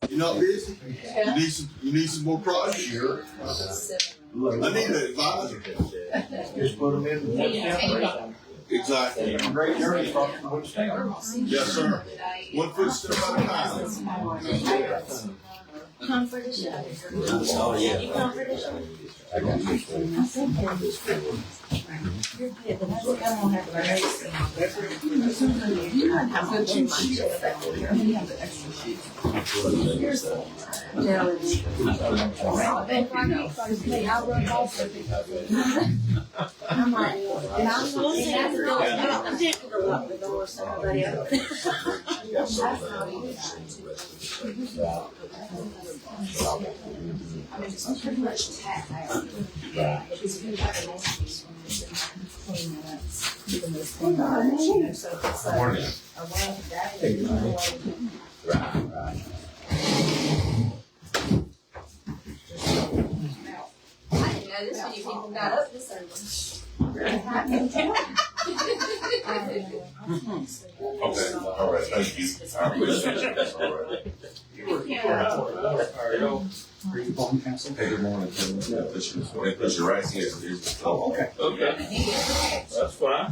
You're not busy? You need some more projects? Sure. I need an advisor. Just put them in the Exactly. great journey from Woodstown. Yes, sir. 1 footstep at a time. Comfort is shelter. Oh, yeah. You comfort is shelter. I got this one. You're good, but that's what I don't have to raise. You might have good too much. Here's the challenge. I'm like, and I'm going to have to go, I'm taking to lock the door so nobody else. It's pretty much tapped out. She's been having messages from me in 20 minutes. Even those things, so it's like a way of that. Right. I didn't know this many people got up this early. Okay, all right, thank you. I appreciate it. All right. Hey, good morning. Put your right here. Oh, okay. Okay, that's fine.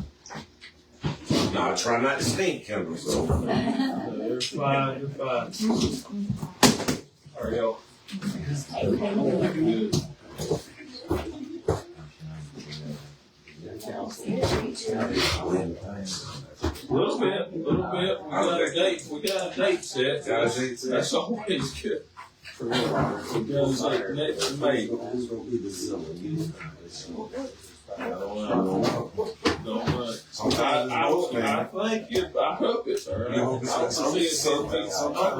No, I try not to stink, Kendall, so. You're fine, you're fine. How are y'all? Good. Little bit. We got a date set. That's always good. It goes like next May. I think I hope it's her. I don't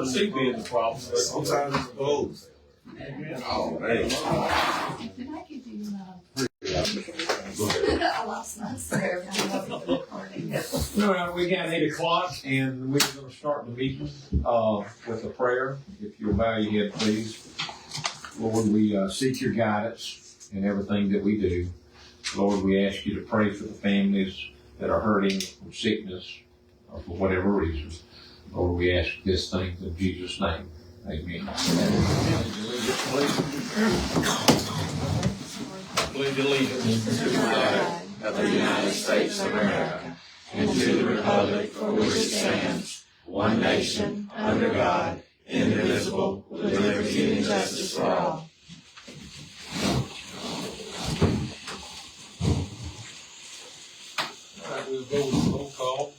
see being the problem, but Sometimes it's both. Oh, man. Well, we got 8 o'clock and we're going to start the meeting with a prayer. If you'll bow your head, please. Lord, we seek your guidance in everything that we do. Lord, we ask you to pray for the families that are hurting from sickness or for whatever reason. Lord, we ask this thing in Jesus' name. Amen. Pledge allegiance to the flag of the United States of America and to the republic for which it stands, one nation, under God, indivisible, with liberty and justice for all. all right, we'll go with roll call.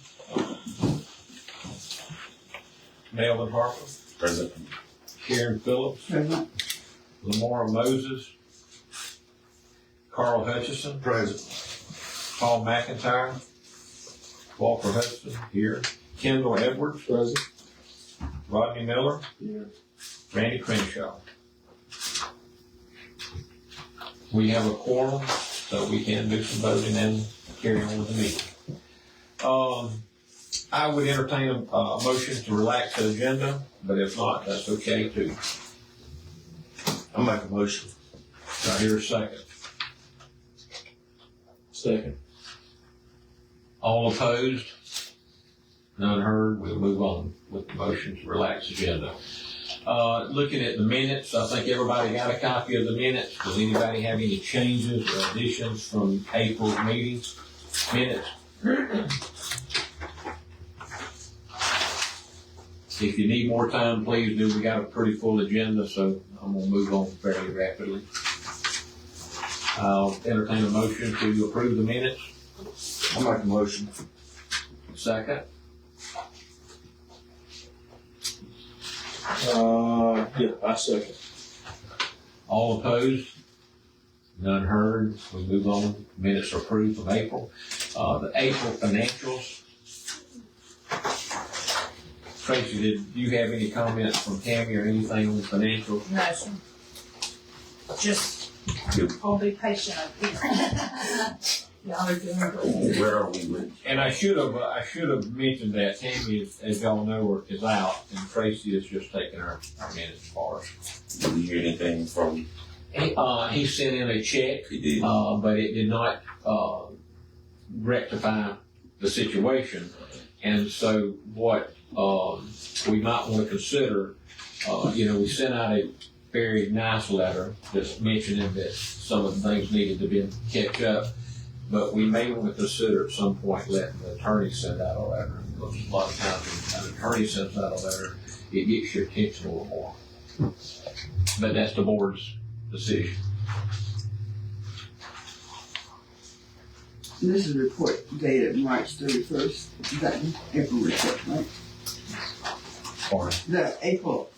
Melvin Harper. Present. Karen Phillips. Lamora Moses. Carl Hutchison. Present. Paul McIntyre. Walker Hudson here. Kendall Edwards. Present. Rodney Miller. Here. Randy Crenshaw. We have a quorum, so we can do some voting and carry on with the meeting. I would entertain a motion to relax the agenda, but if not, that's okay too. I'll make a motion. Do I hear a second? Second. All opposed? None heard. We'll move on with the motion to relax agenda. Looking at the minutes, I think everybody got a copy of the minutes. Does anybody have any changes or additions from April's meetings? Minutes? If you need more time, please do. We got a pretty full agenda, so I'm gonna move on fairly rapidly. I'll entertain a motion to approve the minutes. I'll make a motion. Second. Yeah, I second. All opposed? None heard. We move on. Minutes are approved from April. The April financials. Tracy, did you have any comments from Tammy or anything on the financials? No, sir. Just, I'll be patient up here. Y'all are doing great. Where are we with? And I should have mentioned that Tammy, as y'all know, is out, and Tracy is just taking our minutes for us. Did you hear anything from? He sent in a check. He did. But it did not rectify the situation. And so what we might want to consider We sent out a very nice letter just mentioning that some of the things needed to be kept up, but we may want to consider at some point letting the attorney send out a letter. Because a lot of times when an attorney sends out a letter, it gets your attention a little more. But that's the board's decision. This is a report dated March 31st. Is that the April report, right? Or The April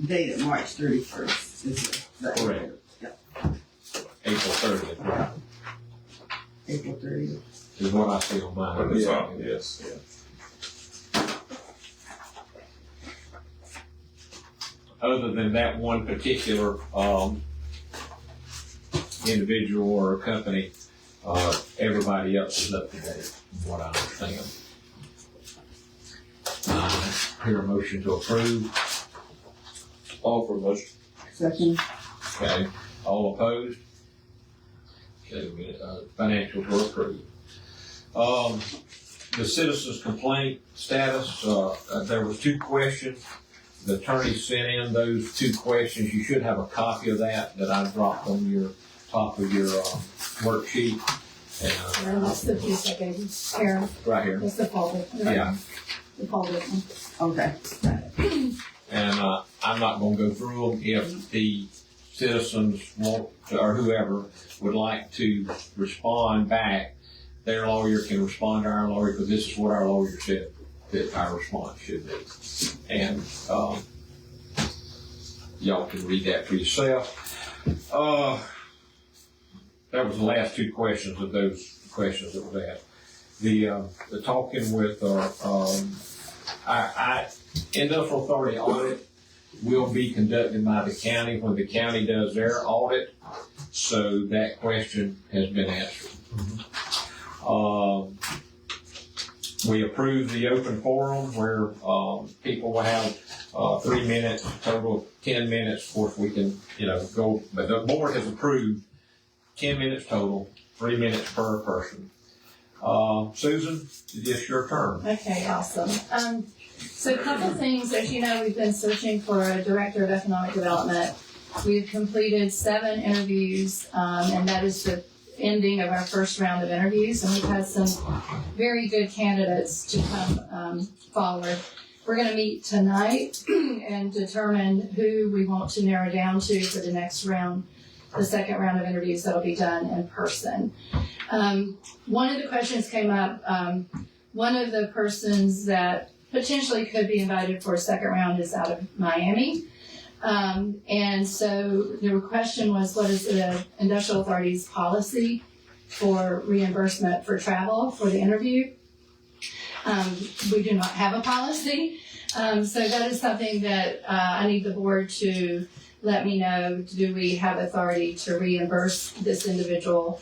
dated March 31st. Is that Correct. April 30th, right? April 30th. Is what I see on mine. At the top, yes. Other than that one particular individual or company, everybody else is up to date, from what I understand. Hear a motion to approve. All for motion. Second. Okay, all opposed? Okay, financials were approved. The citizens' complaint status, there were 2 questions. The attorney sent in those 2 questions. You should have a copy of that I dropped on your top of your worksheet. And that's the piece I gave you, Karen. Right here. That's the folder. Yeah. The folder one. Okay. And I'm not going to go through them. If the citizens want to, or whoever would like to respond back, their lawyer can respond to our lawyer, because this is what our lawyer said that our response should be. And y'all can read that for yourself. That was the last 2 questions of those questions that was asked. The talking with our industrial authority audit will be conducted by the county when the county does their audit. So that question has been answered. We approved the open forum where people will have 3 minutes, total of 10 minutes. Of course, we can, go, but the board has approved 10 minutes total, 3 minutes per person. Susan, it's your turn. Okay, awesome. So a couple of things. As you know, we've been searching for a director of economic development. We've completed 7 interviews, and that is the ending of our first round of interviews. And we've had some very good candidates to come forward. We're going to meet tonight and determine who we want to narrow down to for the next round, the second round of interviews that'll be done in person. One of the questions came up. One of the persons that potentially could be invited for a second round is out of Miami. And so the question was, what is the industrial authority's policy for reimbursement for travel for the interview? We do not have a policy. So that is something that I need the board to let me know. Do we have authority to reimburse this individual?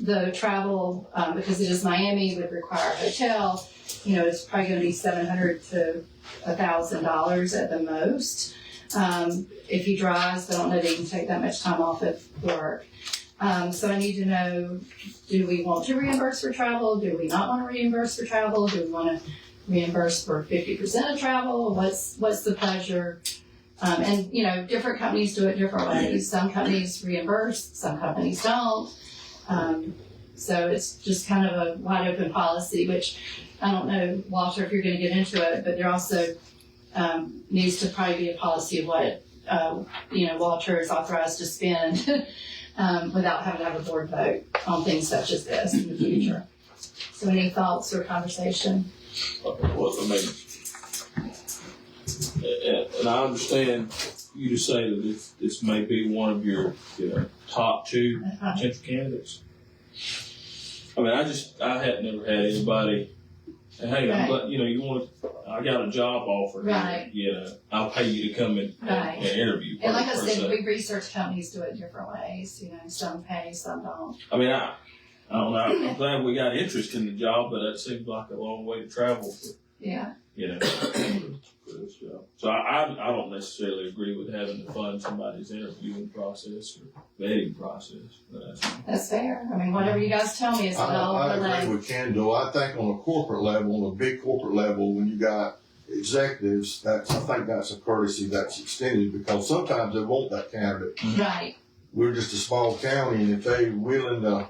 The travel, because it is Miami, would require a hotel. It's probably going to be $700 to $1,000 at the most. If he drives, I don't know that he can take that much time off at work. So I need to know, do we want to reimburse for travel? Do we not want to reimburse for travel? Do we want to reimburse for 50% of travel? What's the pleasure? And different companies do it different ways. Some companies reimburse, some companies don't. So it's just kind of a wide open policy, which I don't know, Walter, if you're going to get into it, but there also needs to probably be a policy of what, Walter is authorized to spend without having to have a board vote on things such as this in the future. So any thoughts or conversation? Well, and I understand you to say that this may be one of your top 2 potential candidates. I had never had anybody. Hey, Right. I'm glad, I got a job offer. Right. I'll pay you to come and interview. And like I per said, se. we research companies do it different ways. Some pay, some don't. I don't know. I'm glad we got interest in the job, but it seems like a long way to travel for, Yeah. for this job. So I don't necessarily agree with having to fund somebody's interviewing process or vetting process. That's fair. Whatever you guys tell me is what I'll I relay. agree with Kendall. I think on a corporate level, on a big corporate level, when you got executives, I think that's a courtesy that's extended, because sometimes they want that candidate. Right. We're just a small county, and if they're willing to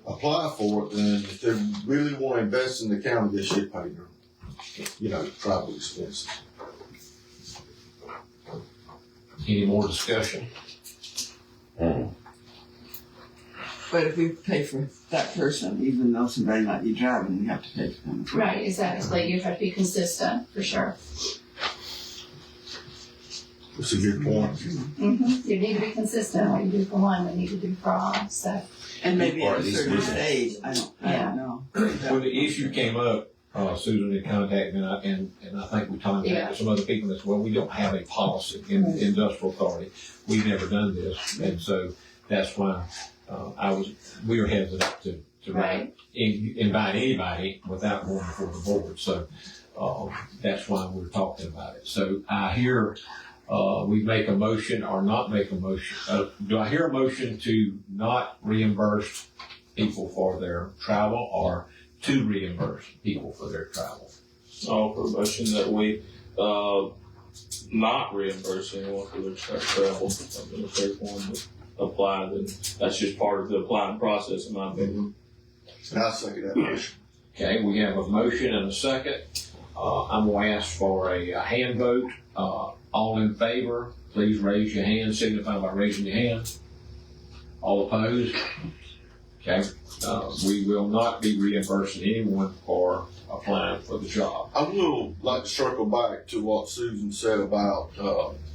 apply for it, then if they really want to invest in the county, they should pay their, travel expenses. Any more discussion? But if we pay for that person, even though somebody might be driving, we have to pay for them. Right, exactly. You have to be consistent, for sure. That's a good point. Mm-hmm. You need to be consistent. What you do for one, we need to do for all. So, And maybe Or at at a least certain visit. stage, I don't know. When the issue came up, Susan had contacted me, and I think we contacted some other people that said, well, we don't have a policy in the industrial authority. We've never done this, and so that's why we were hesitant to right. invite anybody without going before the board. So that's why we're talking about it. So I hear we make a motion or not make a motion. Do I hear a motion to not reimburse people for their travel, or to reimburse people for their travel? I'll offer a motion that we not reimburse anyone for their travel. If they want to apply, then that's just part of the applying process, in my opinion. And I second that motion. Okay, we have a motion and a second. I'm going to ask for a hand vote. All in favor, please raise your hand. Signify by raising your hand. All opposed? Okay. We will not be reimbursing anyone for applying for the job. I would like to circle back to what Susan said about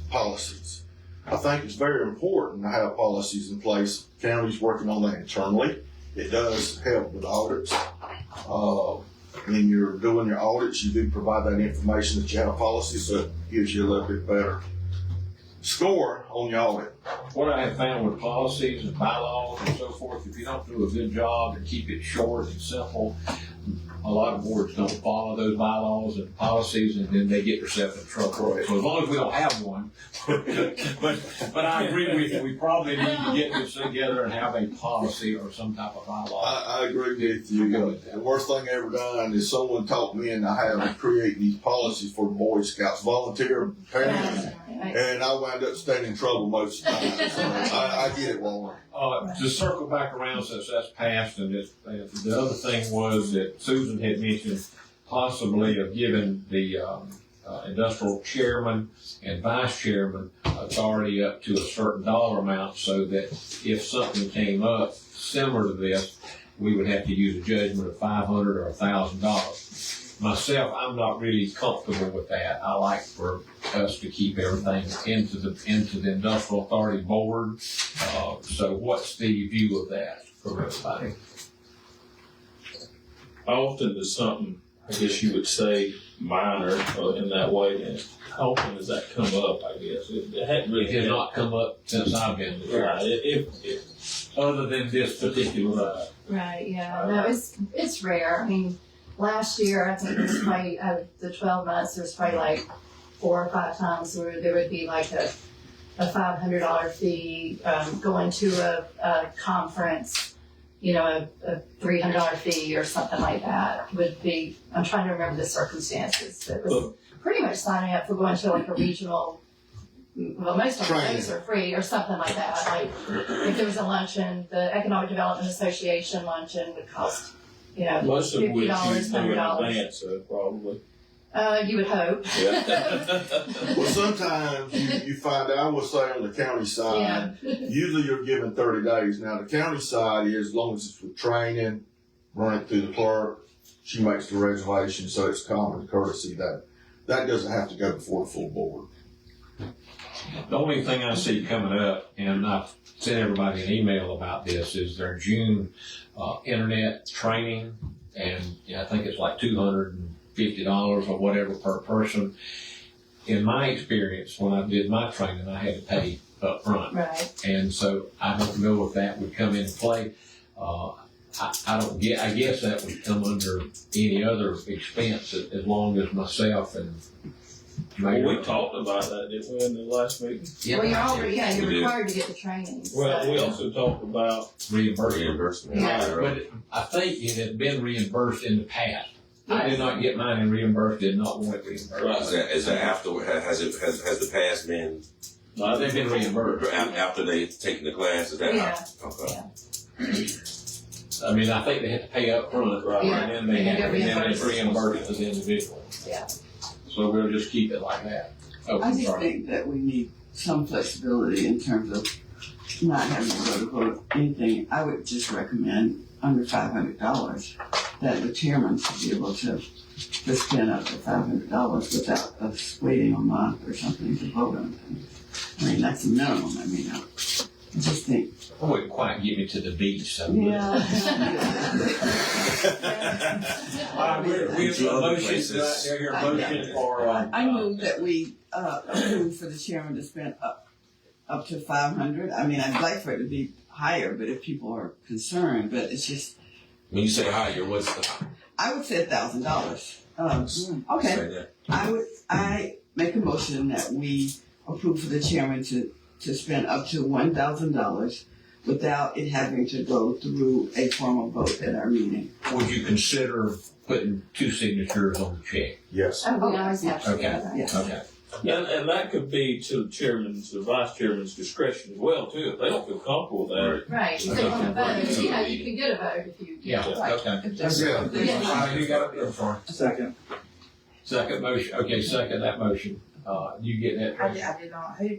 policies. I think it's very important to have policies in place. County's working on that internally. It does help with audits. When you're doing your audits, you do provide that information that you have a policy, so it gives you a little bit better score on your audit. What I have found with policies and bylaws and so forth, if you don't do a good job and keep it short and simple, a lot of boards don't follow those bylaws and policies, and then they get themselves in trouble. So as long as we don't have one, but I agree with you, we probably need to get this together and have a policy or some type of bylaw. I agree with you. The worst thing I ever done is someone taught me and I had to create these policies for Boy Scouts, volunteer parents, and I wound up staying in trouble most of the time. So I get it, Warren. To circle back around, since that's passed, and the other thing was that Susan had mentioned possibly of giving the industrial chairman and vice chairman authority up to a certain dollar amount, so that if something came up similar to this, we would have to use a judgment of $500 or $1,000. Myself, I'm not really comfortable with that. I like for us to keep everything into the industrial authority board. So what's the view of that for everybody? How often does something, I guess you would say, minor in that way, and how often does that come up, I guess? It hadn't really It has not come up since I've been there. Right, if Other than this particular. Right, yeah. No, it's rare. I mean, last year, I think it was probably, out of the 12 months, there was probably like 4 or 5 times where there would be like a $500 fee, going to a conference, a $300 fee or something like that would be, I'm trying to remember the circumstances. It was pretty much signing up for going to like a regional, well, most of those are free or something like that. Like if there was a luncheon, the Economic Development Association luncheon would cost, most of which you $50, do in $100. advance, probably. You would hope. Yeah. Well, sometimes you find out, I will say on the county side, Yeah. usually you're given 30 days. Now, the county side is, as long as it's with training, run it through the clerk, she makes the reservation, so it's common courtesy that doesn't have to go before the full board. The only thing I see coming up, and I've sent everybody an email about this, is their June internet training, and I think it's like $250 or whatever per person. In my experience, when I did my training, I had to pay up front. Right. And so I don't know if that would come into play. I guess that would come under any other expense as long as myself and Well, we talked about that, didn't we, in the last meeting? Well, you're already, you're We did. required to get the training. Well, so. we also talked about reimbursement. Reimbursement. Yeah. But I think it had been reimbursed in the past. I did not get mine reimbursed, did not want it reimbursed. Is that after, has the pass been, No, they've been reimbursed. after they've taken the class, is that? Yeah. Okay. Yeah. I mean, I think they had to pay up front, right? Yeah. And then they And had, they and got then it's reimbursed to the individual. Yeah. So we'll just keep it like that. Oh, I just sorry. think that we need some flexibility in terms of not having to go to vote anything. I would just recommend under $500 that the chairman should be able to spend up to $500 without us waiting a month or something to vote on things. I mean, that's the minimum. I mean, I just think, I wouldn't quite get me to the beach, so. yeah. We have a motion, there here, a motion for, I move that we approve for the chairman to spend up to 500. I mean, I'd like for it to be higher, but if people are concerned, but it's just, When you say higher, what's the? I would say $1,000. Okay, Say that. I make a motion that we approve for the chairman to spend up to $1,000 without it having to go through a formal vote at our meeting. would you consider putting 2 signatures on the check? Yes. Oh, we always have to do Okay. that. Yes. Okay. And that could be to the vice chairman's discretion as well, too, if they don't feel comfortable with that. Right, you don't want to vote, you know, you can get a vote if you. Yeah, Right. okay. If there's- Yeah. if there's- You got it, I'm sorry. Second. Second motion, okay, second that motion. You get that? I did not. Who?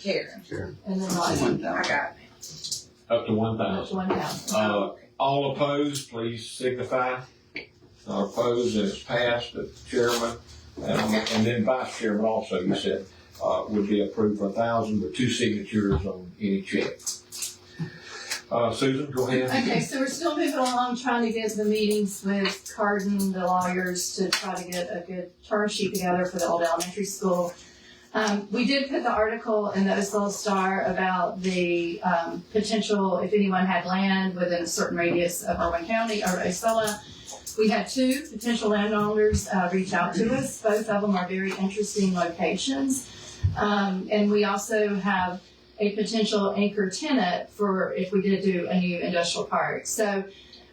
Karen, Karen. and then Like like, I $1,000. got it. Up to up 1,000. to 1,000. All opposed, please signify. Not opposed, and it's passed, the chairman, and then vice chairman also, you said, would be approved for 1,000, but 2 signatures on any check. Susan, go ahead. Okay, so we're still moving along, trying to get the meetings with Carden, the lawyers, to try to get a good term sheet together for the old elementary school. We did put the article in the Ocilla Star about the potential, if anyone had land within a certain radius of Irwin County or Ocilla. We had 2 potential landowners reach out to us. Both of them are very interesting locations. And we also have a potential anchor tenant for if we did do a new industrial park. So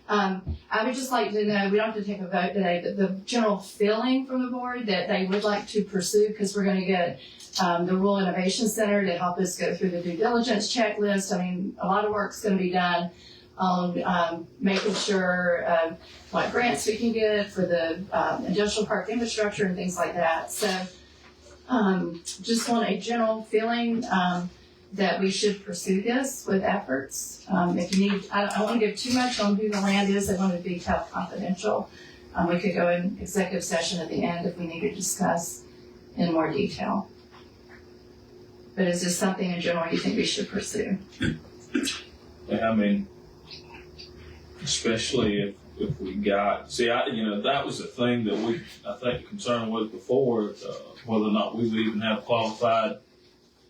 I would just like to know, we don't have to take a vote today, but the general feeling from the board that they would like to pursue, because we're going to get the Rural Innovation Center to help us go through the due diligence checklist. I mean, a lot of work's going to be done on making sure what grants we can get for the industrial park infrastructure and things like that. So just want a general feeling that we should pursue this with efforts. If you need, I don't want to give too much on who the land is. I want it to be kept confidential. We could go in executive session at the end if we need to discuss in more detail. But is this something in general you think we should pursue? Yeah, I mean, especially if we got, that was the thing that I think the concern was before, whether or not we would even have qualified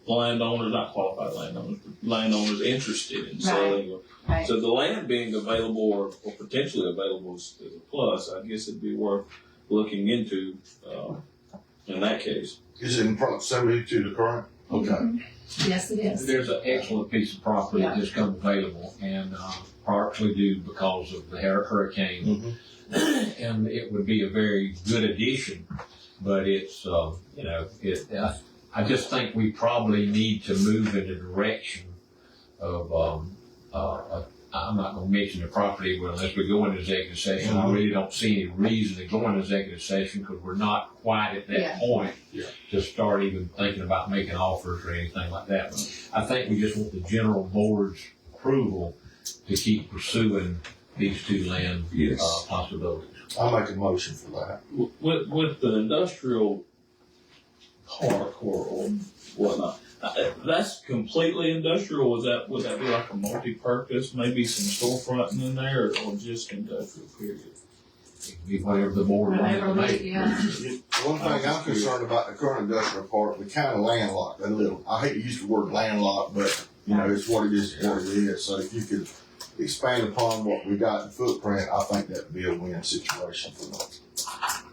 landowners, not qualified landowners, but landowners interested in selling. Right. So the land being available or potentially available is a plus. I guess it'd be worth looking into in that case. Is it in proximity to the current? Okay. Yes, it is. There's an excellent piece of property that just come available, and partially due because of the hurricane. And it would be a very good addition, but it's, I just think we probably need to move in the direction of, I'm not going to mention the property unless we go into executive session. I really don't see any reason to go into executive session because we're not quite at that point to start even thinking about making offers or anything like that. But I think we just want the general board's approval to keep pursuing these 2 land possibilities. I'll make a motion for that. With the industrial park or whatnot, that's completely industrial. Would that be like a multi-purpose, maybe some storefront in there, or just industrial period? It can be whatever the board wants to make. Yeah. One thing I'm concerned about the current industrial park, we kind of landlocked a little. I hate to use the word landlocked, but it's what it is, what it is. So if you could expand upon what we got in footprint, I think that'd be a win situation for the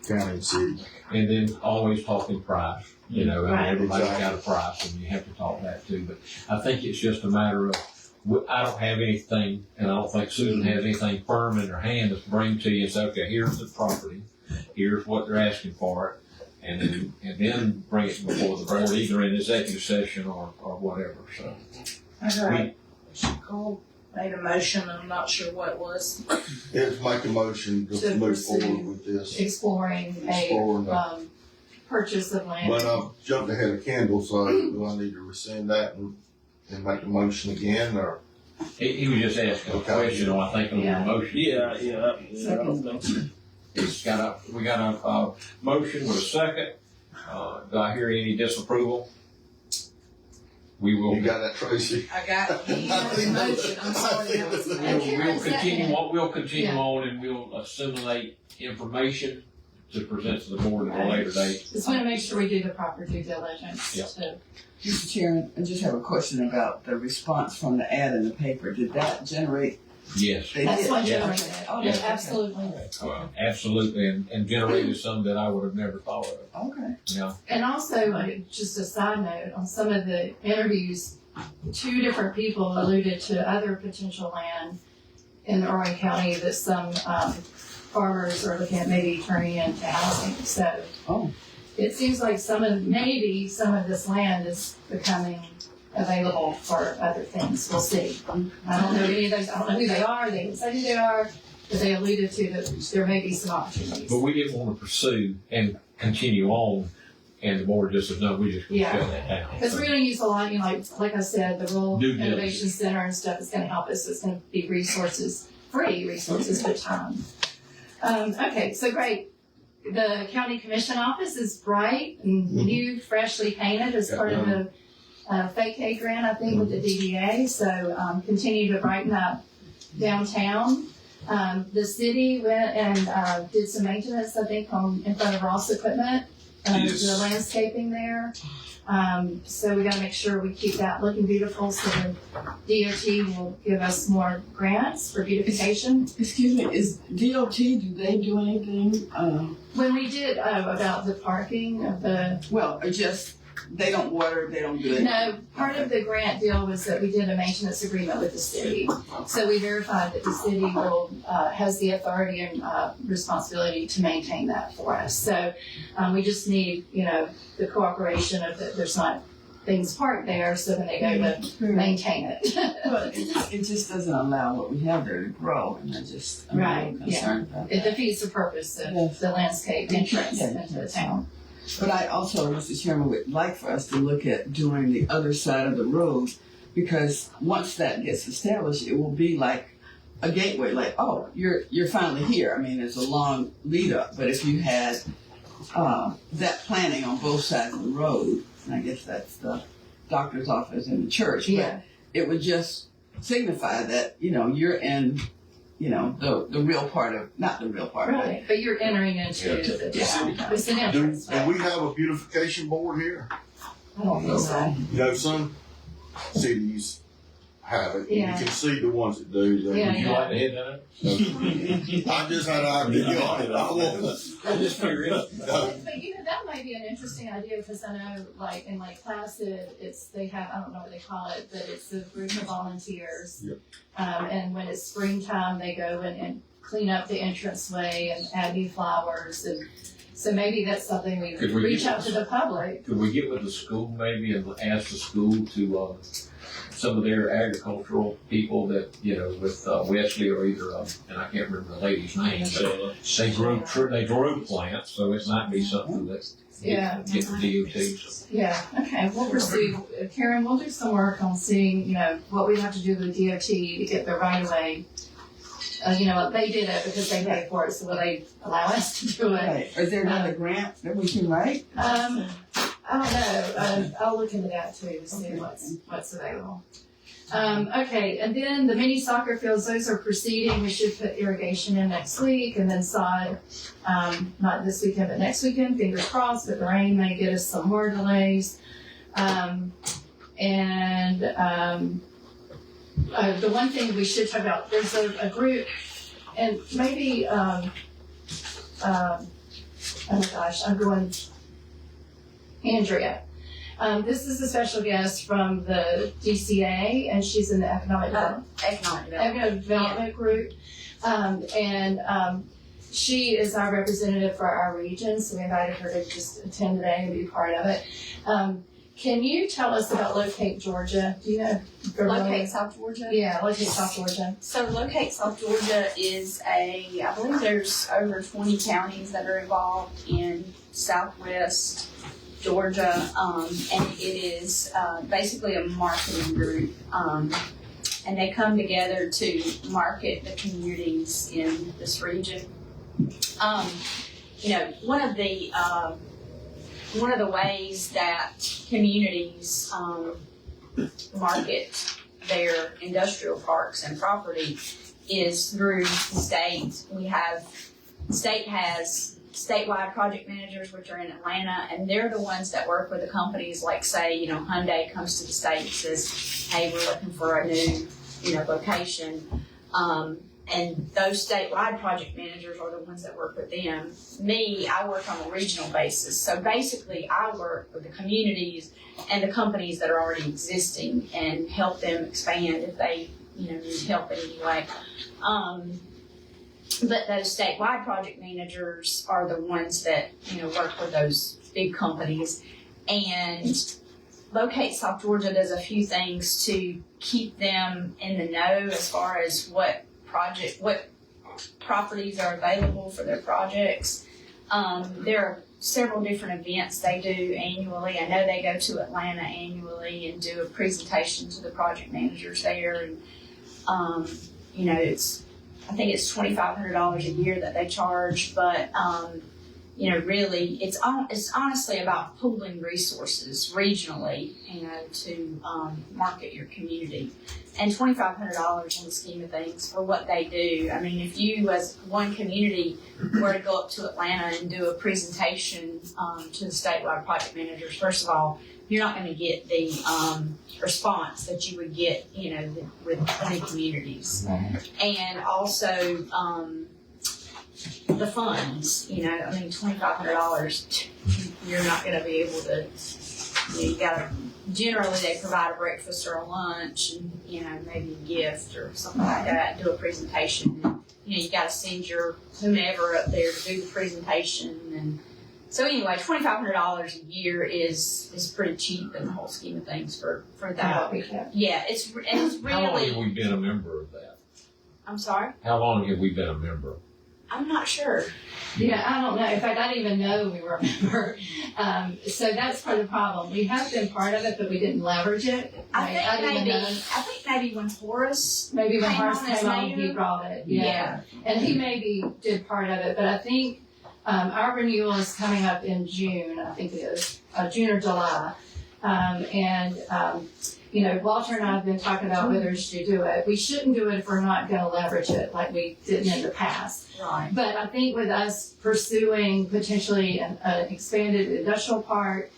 county and city. And then always talking price, Right. everybody's got a price and you have to talk that too. But I think it's just a matter of I don't have anything, and I don't think Susan has anything firm in her hand to bring to you and say, okay, here's the property, here's what they're asking for it, and then bring it before the board, either in executive session or whatever, so. Okay. Cole made a motion, I'm not sure what it was. Let's make a motion to To move pursue forward with this. Exploring Exploring a, purchase of land. But I jumped ahead of Kendall, so do I need to rescind that and make a motion again, or? He was just asking a Okay. question, I think, on the Yeah. motion. We got a motion with a second. Do I hear any disapproval? We will. You got that, Tracy? I got the motion, I'm sorry. that was- We'll continue on and we'll assimilate information to present to the board at a later date. Just want to make sure we do the proper due diligence. Yeah. Mr. Chairman, I just have a question about the response from the ad in the paper. Did that generate? Yes. They That's did? what Yeah. generated it. Oh, Yeah, okay. absolutely. Absolutely, and generated some that I would have never thought of. Okay. Yeah. And also, just a side note, on some of the interviews, 2 different people alluded to other potential land in Irwin County that some farmers are looking at maybe turning into housing. So Oh. it seems like maybe some of this land is becoming available for other things. We'll see. I don't know any of those. I don't know who they are. They didn't say who they are, but they alluded to that there may be some opportunities. But we didn't want to pursue and continue on, and the board just said, no, we just gonna Yeah. shut that down. Because we're going to use a lot, like I said, the Rural Due diligence. Innovation Center and stuff is going to help us. So it's going to be free resources, but time. Okay, so great. The county commission office is bright and new, freshly painted as part of the fake aid grant, I think, with the DDA. So continue to brighten up downtown. The city went and did some maintenance, I think, in front of Ross Equipment, Yes. the landscaping there. So we got to make sure we keep that looking beautiful. So the DOT will give us more grants for beautification. Excuse me, is DOT, do they do anything? When we did about the parking of the Well, or just, they don't water, they don't do it? No, part of the grant deal was that we did a maintenance agreement with the city. So we verified that the city will, has the authority and responsibility to maintain that for us. So we just need, the cooperation of there's not things parked there, so when they go to maintain it. But it just doesn't allow what we have there to grow, and I'm a Right, little concerned about It that. defeats the purpose of Yes. the landscape entrance Yeah. into the town. But I also, Mr. Chairman, would like for us to look at doing the other side of the road, because once that gets established, it will be like a gateway, like, oh, you're finally here. I mean, it's a long lead up, but if you had that planning on both sides of the road, and I guess that's the doctor's office and the church, but Yeah. it would just signify that, you're in, the real part of, not the real part, Right, but you're entering into the town. It's an Do entrance. we have a beautification board here? I don't think so. You know, some cities have it. Yeah. You can see the ones that do. They- Yeah, Would you like to head that? I just had an idea on it. I won't. I'm just curious. But that might be an interesting idea, because I know, like in Lake Placid, they have, I don't know what they call it, but it's a group of volunteers. Yep. And when it's springtime, they go and clean up the entranceway and add new flowers, and so maybe that's something we Could we reach get- out to the public. Could we get with the school maybe and ask the school to, some of their agricultural people that, with Wesley or either, and I can't remember the lady's name, but they grew plants, so it might be something that Yeah. get the DOT. Yeah, okay, we'll pursue, Karen, we'll do some work on seeing, what we have to do with DOT to get the right of way. They did it because they paid for it, so will they allow us to do it? Right. Is there another grant that we can write? I don't know. I'll look into that too to see what's available. Okay, and then the mini soccer fields, those are proceeding. We should put irrigation in next week, and then sod, not this weekend, but next weekend. Fingers crossed, but the rain may get us some more delays. The one thing we should talk about, there's a group, and maybe, oh my gosh, I'm going, Andrea. This is a special guest from the DCA, and she's in the Economic Development Group. She is our representative for our region, so we invited her to just attend today and be part of it. Can you tell us about Locate Georgia? Do you know? Locate South Georgia? Yeah, Locate South Georgia. So Locate South Georgia is I believe there's over 20 counties that are involved in Southwest Georgia, and it is basically a marketing group, and they come together to market the communities in this region. One of the ways that communities market their industrial parks and property is through the state. State has statewide project managers, which are in Atlanta, and they're the ones that work with the companies. Like, say, Hyundai comes to the state and says, "Hey, we're looking for a new, location." And those statewide project managers are the ones that work with them. I work on a regional basis. So basically, I work with the communities and the companies that are already existing and help them expand if they, need help in any way. But those statewide project managers are the ones that, work with those big companies. And Locate South Georgia does a few things to keep them in the know as far as what properties are available for their projects. There are several different events they do annually. I know they go to Atlanta annually and do a presentation to the project managers there. And, I think it's $2,500 a year that they charge, but, really it's honestly about pooling resources regionally, to market your community. And $2,500 in the scheme of things for what they do. I mean, if you as one community were to go up to Atlanta and do a presentation to the statewide project managers, first of all, you're not going to get the response that you would get, with 20 communities. And also the funds, $2,500, you're not going to be able to, generally they provide a breakfast or a lunch and, maybe a gift or something like that, do a presentation. And, you got to send your whomever up there to do the presentation. And so anyway, $2,500 a year is pretty cheap in the whole scheme of things for that. Yeah, it's really. How long have we been a member of that? I'm sorry? How long have we been a member? I'm not sure. Yeah, I don't know. In fact, I didn't even know we were a member. So that's part of the problem. We have been part of it, but we didn't leverage it. I think maybe when Horace came on, he brought it. Yeah. And he maybe did part of it, but I think our renewal is coming up in June. I think it is June or July. Walter and I have been talking about whether we should do it. We shouldn't do it if we're not going to leverage it like we did in the past. Right. But I think with us pursuing potentially an expanded industrial park,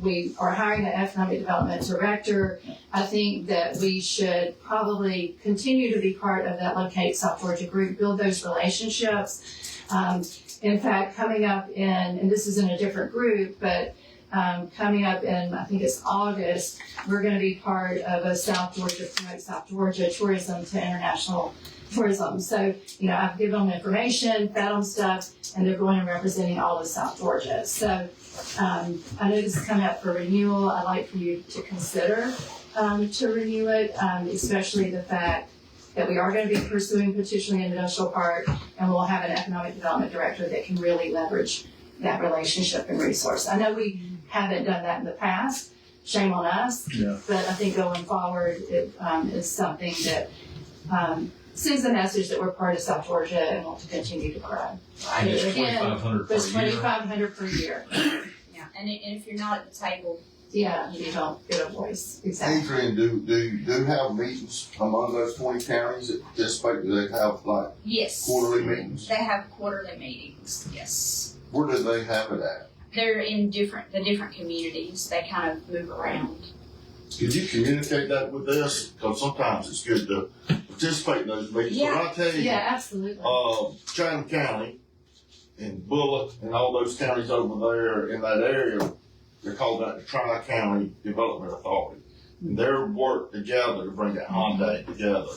we are hiring an economic development director. I think that we should probably continue to be part of that Locate South Georgia group, build those relationships. In fact, coming up and this is in a different group, but coming up in, I think it's August, we're going to be part of a Promote South Georgia tourism to international tourism. So, I've given them information, fed them stuff, and they're going and representing all of South Georgia. So, I know this is coming up for renewal. I'd like for you to consider to renew it, especially the fact that we are going to be pursuing potentially an industrial park, and we'll have an economic development director that can really leverage that relationship and resource. I know we haven't done that in the past. Shame on us. Yeah. But I think going forward, it is something that sends the message that we're part of South Georgia and want to continue to grow. And it's $2,500 per year. $2,500 per year. Yeah, and if you're not at the table, Yeah, you don't get a voice. Exactly. Adrian, do have meetings among those 20 counties that participate? Do they have yes, quarterly meetings? they have quarterly meetings. Yes, Where do they have it at? they're in the different communities. They kind of move around. Could you communicate that with us? Because sometimes it's good to participate in those meetings. Yeah. But I tell you, Yeah, absolutely. Chatham County and Bullock and all those counties over there in that area, they're called the Tri-County Development Authority. And they're worked together to bring that Hyundai together.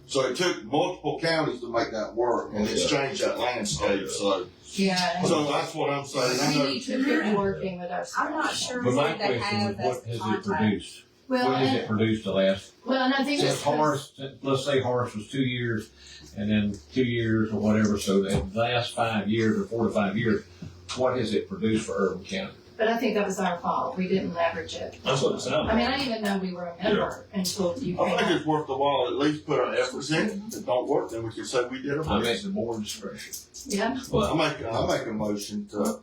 So it took multiple counties to make that work and it's changed that landscape. So Yeah. that's what I'm saying. I We know need to keep working with our. I'm not sure But my what they question have was, what as has it contract. produced? Well, What has and, it produced the last, well, and I think since it's Horace, let's say Horace was 2 years, and then 2 years or whatever, so the last 5 years or 4 to 5 years, what has it produced for Irwin County? but I think that was our fault. We didn't leverage it. That's what it sounded I mean, like. I didn't even know we were a member until you I came think up. it's worth the while to at least put our efforts in. If it don't work, then we can say we did our I best. make the board discretion. Yeah. I make a motion to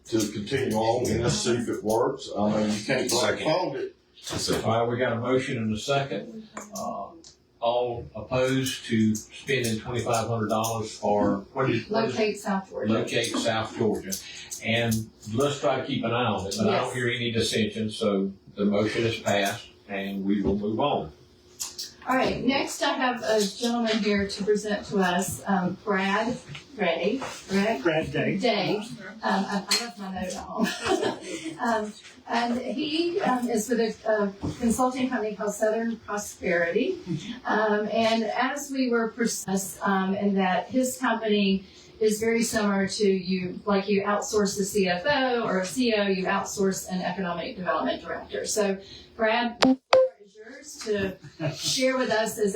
continue on and let's see if it works. I mean, you can't blindfold it. All right, we got a motion and a second. All opposed to spending $2,500 for, what is Locate South Georgia. locate South Georgia. And let's try to keep an eye on it, but I don't Yes. hear any dissension, so the motion is passed and we will move on. All right, next I have a gentleman here to present to us, Brad Day. I left my note at home. And he is with a consulting company called Southern Prosperity. And as we were processed, in that his company is very similar to you, like you outsource the CFO or a CEO, you outsource an economic development director. So Brad, the floor is yours to share with us as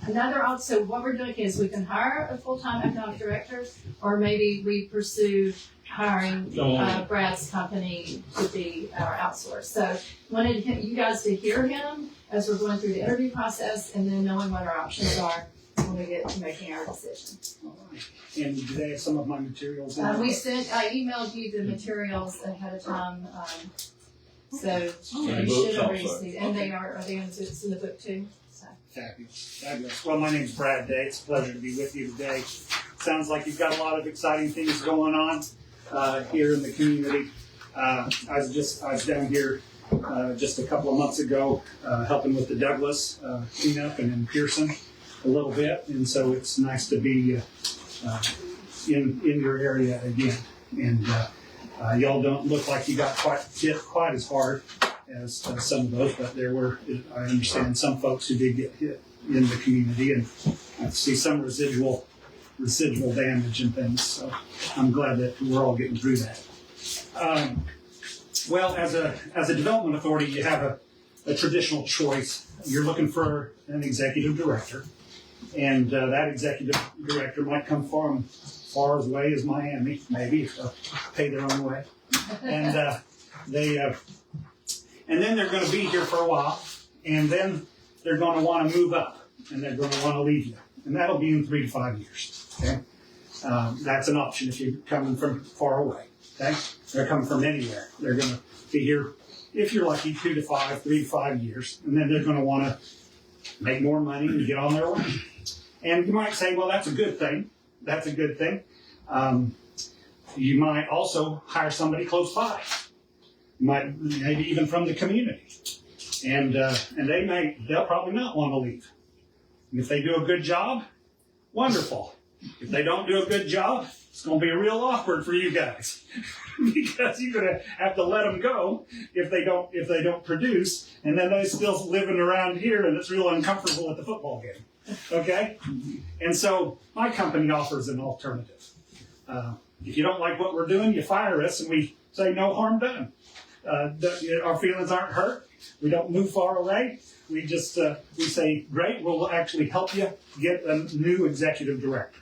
another option. So what we're doing is we can hire a full-time economic director, or maybe we pursue hiring Brad's company to be our outsource. So wanted you guys to hear him as we're going through the interview process, and then knowing what our options are when we get to making our decision. All right. And do they have some of my materials in I there? emailed you the materials ahead of time, so And you the should books have also. received, and are they in the book too? So. Fabulous. Well, my name's Brad Day. It's a pleasure to be with you today. Sounds like you've got a lot of exciting things going on here in the community. I was down here just a couple of months ago helping with the Douglas cleanup and in Pearson a little bit, and so it's nice to be in your area again. And y'all don't look like you got hit quite as hard as some of those, but there were, I understand, some folks who did get hit in the community, and I see some residual damage and things. So I'm glad that we're all getting through that. Well, as a development authority, you have a traditional choice. You're looking for an executive director, and that executive director might come from far as away as Miami, maybe, if they'll pay their own way. And and then they're going to be here for a while, and then they're going to want to move up, and they're going to want to leave you, and that'll be in 3 to 5 years. Okay, that's an option if you're coming from far away. Okay, they're coming from anywhere. They're going to be here, if you're lucky, 3 to 5 years, and then they're going to want to make more money and get on their way. And you might say, well, that's a good thing. That's a good thing. You might also hire somebody close by. Maybe even from the community. And they'll probably not want to leave. And if they do a good job, wonderful. If they don't do a good job, it's going to be real awkward for you guys. Because you're going to have to let them go if they don't produce, and then they're still living around here, and it's real uncomfortable at the football game. Okay? And so my company offers an alternative. If you don't like what we're doing, you fire us, and we say no harm done. Our feelings aren't hurt. We don't move far away. We just we say, great, we'll actually help you get a new executive director.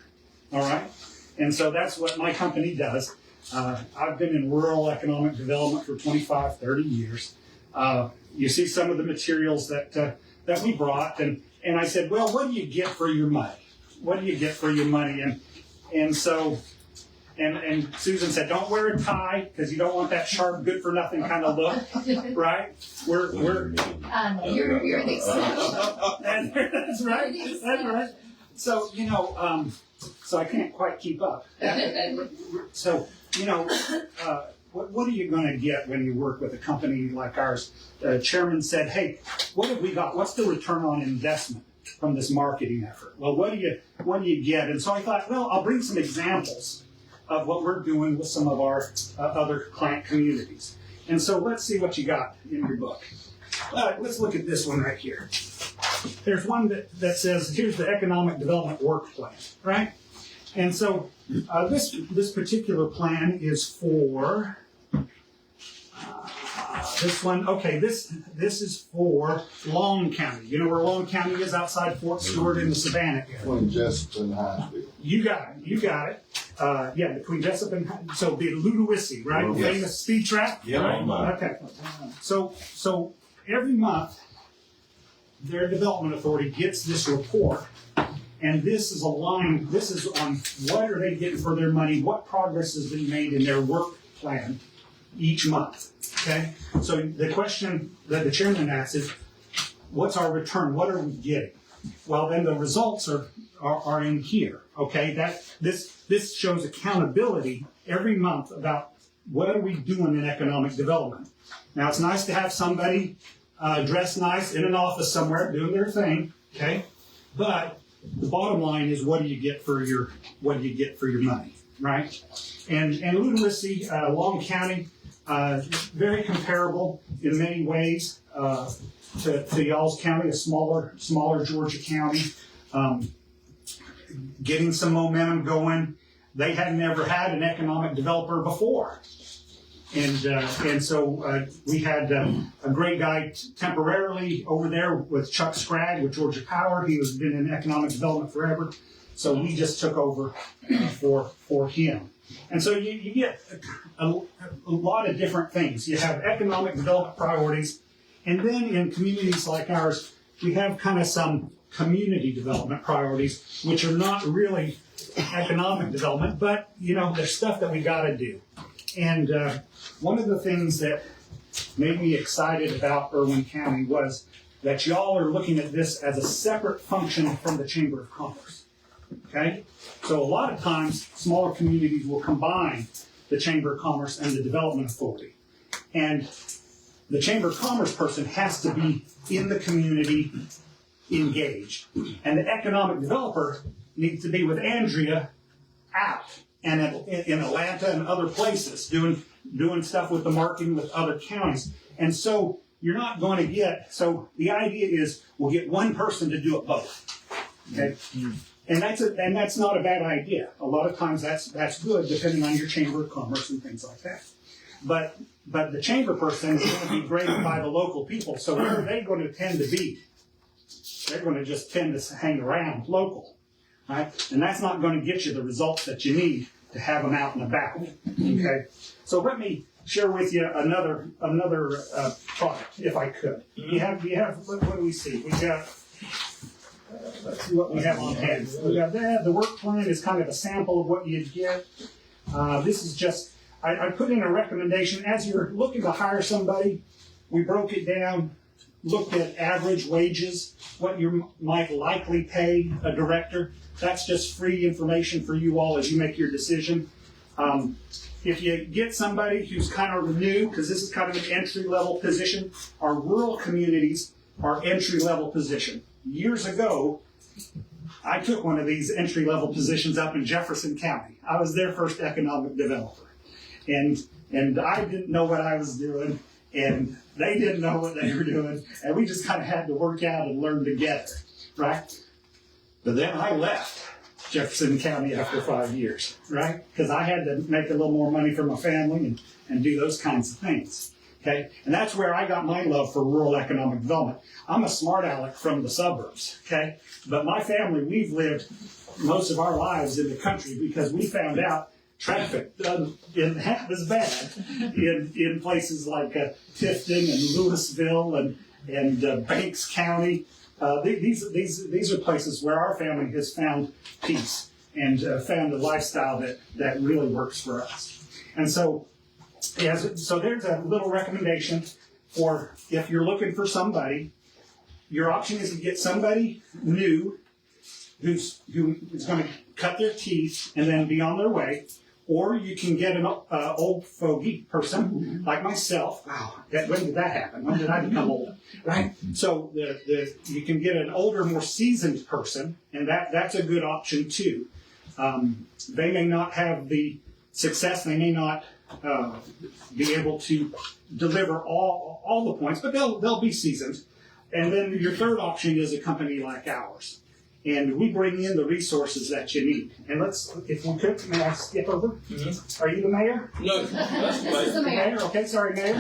All right? And so that's what my company does. I've been in rural economic development for 25, 30 years. You see some of the materials that we brought, and I said, well, what do you get for your money? What do you get for your money? And so Susan said, don't wear a tie because you don't want that sharp, good for nothing kind of look, right? We're you're the exception. That's right. That's right. So so I can't quite keep up. So what are you going to get when you work with a company like ours? The chairman said, hey, what have we got? What's the return on investment from this marketing effort? Well, what do you get? And so I thought, well, I'll bring some examples of what we're doing with some of our other client communities. And so let's see what you got in your book. Let's look at this one right here. There's one that says, here's the economic development work plan, right? And so this particular plan is for this one. Okay, this is for Long County. You know where Long County is, outside Fort Stewart in the Savannah area. Between Jessup and Hinesville. You got it. Yeah, between Jessup and so the Ludowici, right? Yes. Famous speed trap. Yeah, Right? Okay. So every month, their development authority gets this report, and this is aligned. This is on what are they getting for their money, what progress has been made in their work plan each month. Okay. So the question that the chairman asks is, what's our return? What are we getting? Well, then the results are in here. Okay. This shows accountability every month about what are we doing in economic development. Now, it's nice to have somebody dressed nice in an office somewhere doing their thing, okay? But the bottom line is, what do you get for your money, right? And Ludowici, Long County, very comparable in many ways to y'all's county, a smaller Georgia county, getting some momentum going. They had never had an economic developer before. And so we had a great guy temporarily over there with Chuck Scragg with Georgia Power. He has been in economic development forever. So we just took over for him. And so you get a lot of different things. You have economic development priorities. And then in communities like ours, we have kind of some community development priorities, which are not really economic development, but, you know, there's stuff that we got to do. And one of the things that made me excited about Irwin County was that y'all are looking at this as a separate function from the Chamber of Commerce. Okay? So a lot of times, smaller communities will combine the Chamber of Commerce and the Development Authority. And the Chamber of Commerce person has to be in the community engaged. And the economic developer needs to be with Andrea out and in Atlanta and other places doing stuff with the marketing with other counties. And so you're not going to get, so the idea is we'll get one person to do it both. Okay? And that's not a bad idea. A lot of times that's good depending on your Chamber of Commerce and things like that. But the chamber person is going to be graded by the local people. So where are they going to tend to be? They're going to just tend to hang around local, right? And that's not going to get you the results that you need to have them out and about. Okay. So let me share with you another product, if I could. You have. What do we see? We got. Let's see what we have on hand. We got that. The work plan is kind of a sample of what you'd get. This is just. I put in a recommendation as you're looking to hire somebody. We broke it down. Looked at average wages, what you might likely pay a director. That's just free information for you all as you make your decision. If you get somebody who's kind of new, because this is kind of an entry-level position, our rural communities are entry-level position. Years ago, I took one of these entry-level positions up in Jefferson County. I was their first economic developer. And I didn't know what I was doing. And they didn't know what they were doing, and we just kind of had to work out and learn together, right? But then I left Jefferson County after 5 years, right? Because I had to make a little more money for my family and do those kinds of things, okay? And that's where I got my love for rural economic development. I'm a smart aleck from the suburbs, okay? But my family, we've lived most of our lives in the country because we found out traffic isn't half as bad in places like Tifton and Louisville and Banks County. These are places where our family has found peace and found a lifestyle that really works for us. And so there's a little recommendation for if you're looking for somebody. Your option is to get somebody new who is going to cut their teeth and then be on their way. Or you can get an old fogey person like myself. Wow, when did that happen? When did I become old? Right? So you can get an older, more seasoned person, and that's a good option too. They may not have the success. They may not be able to deliver all the points, but they'll be seasoned. And then your third option is a company like ours. And we bring in the resources that you need. And if we could, may I skip over? Mm-hmm. Are you the mayor? No, that's This is the mayor. Okay, sorry, mayor.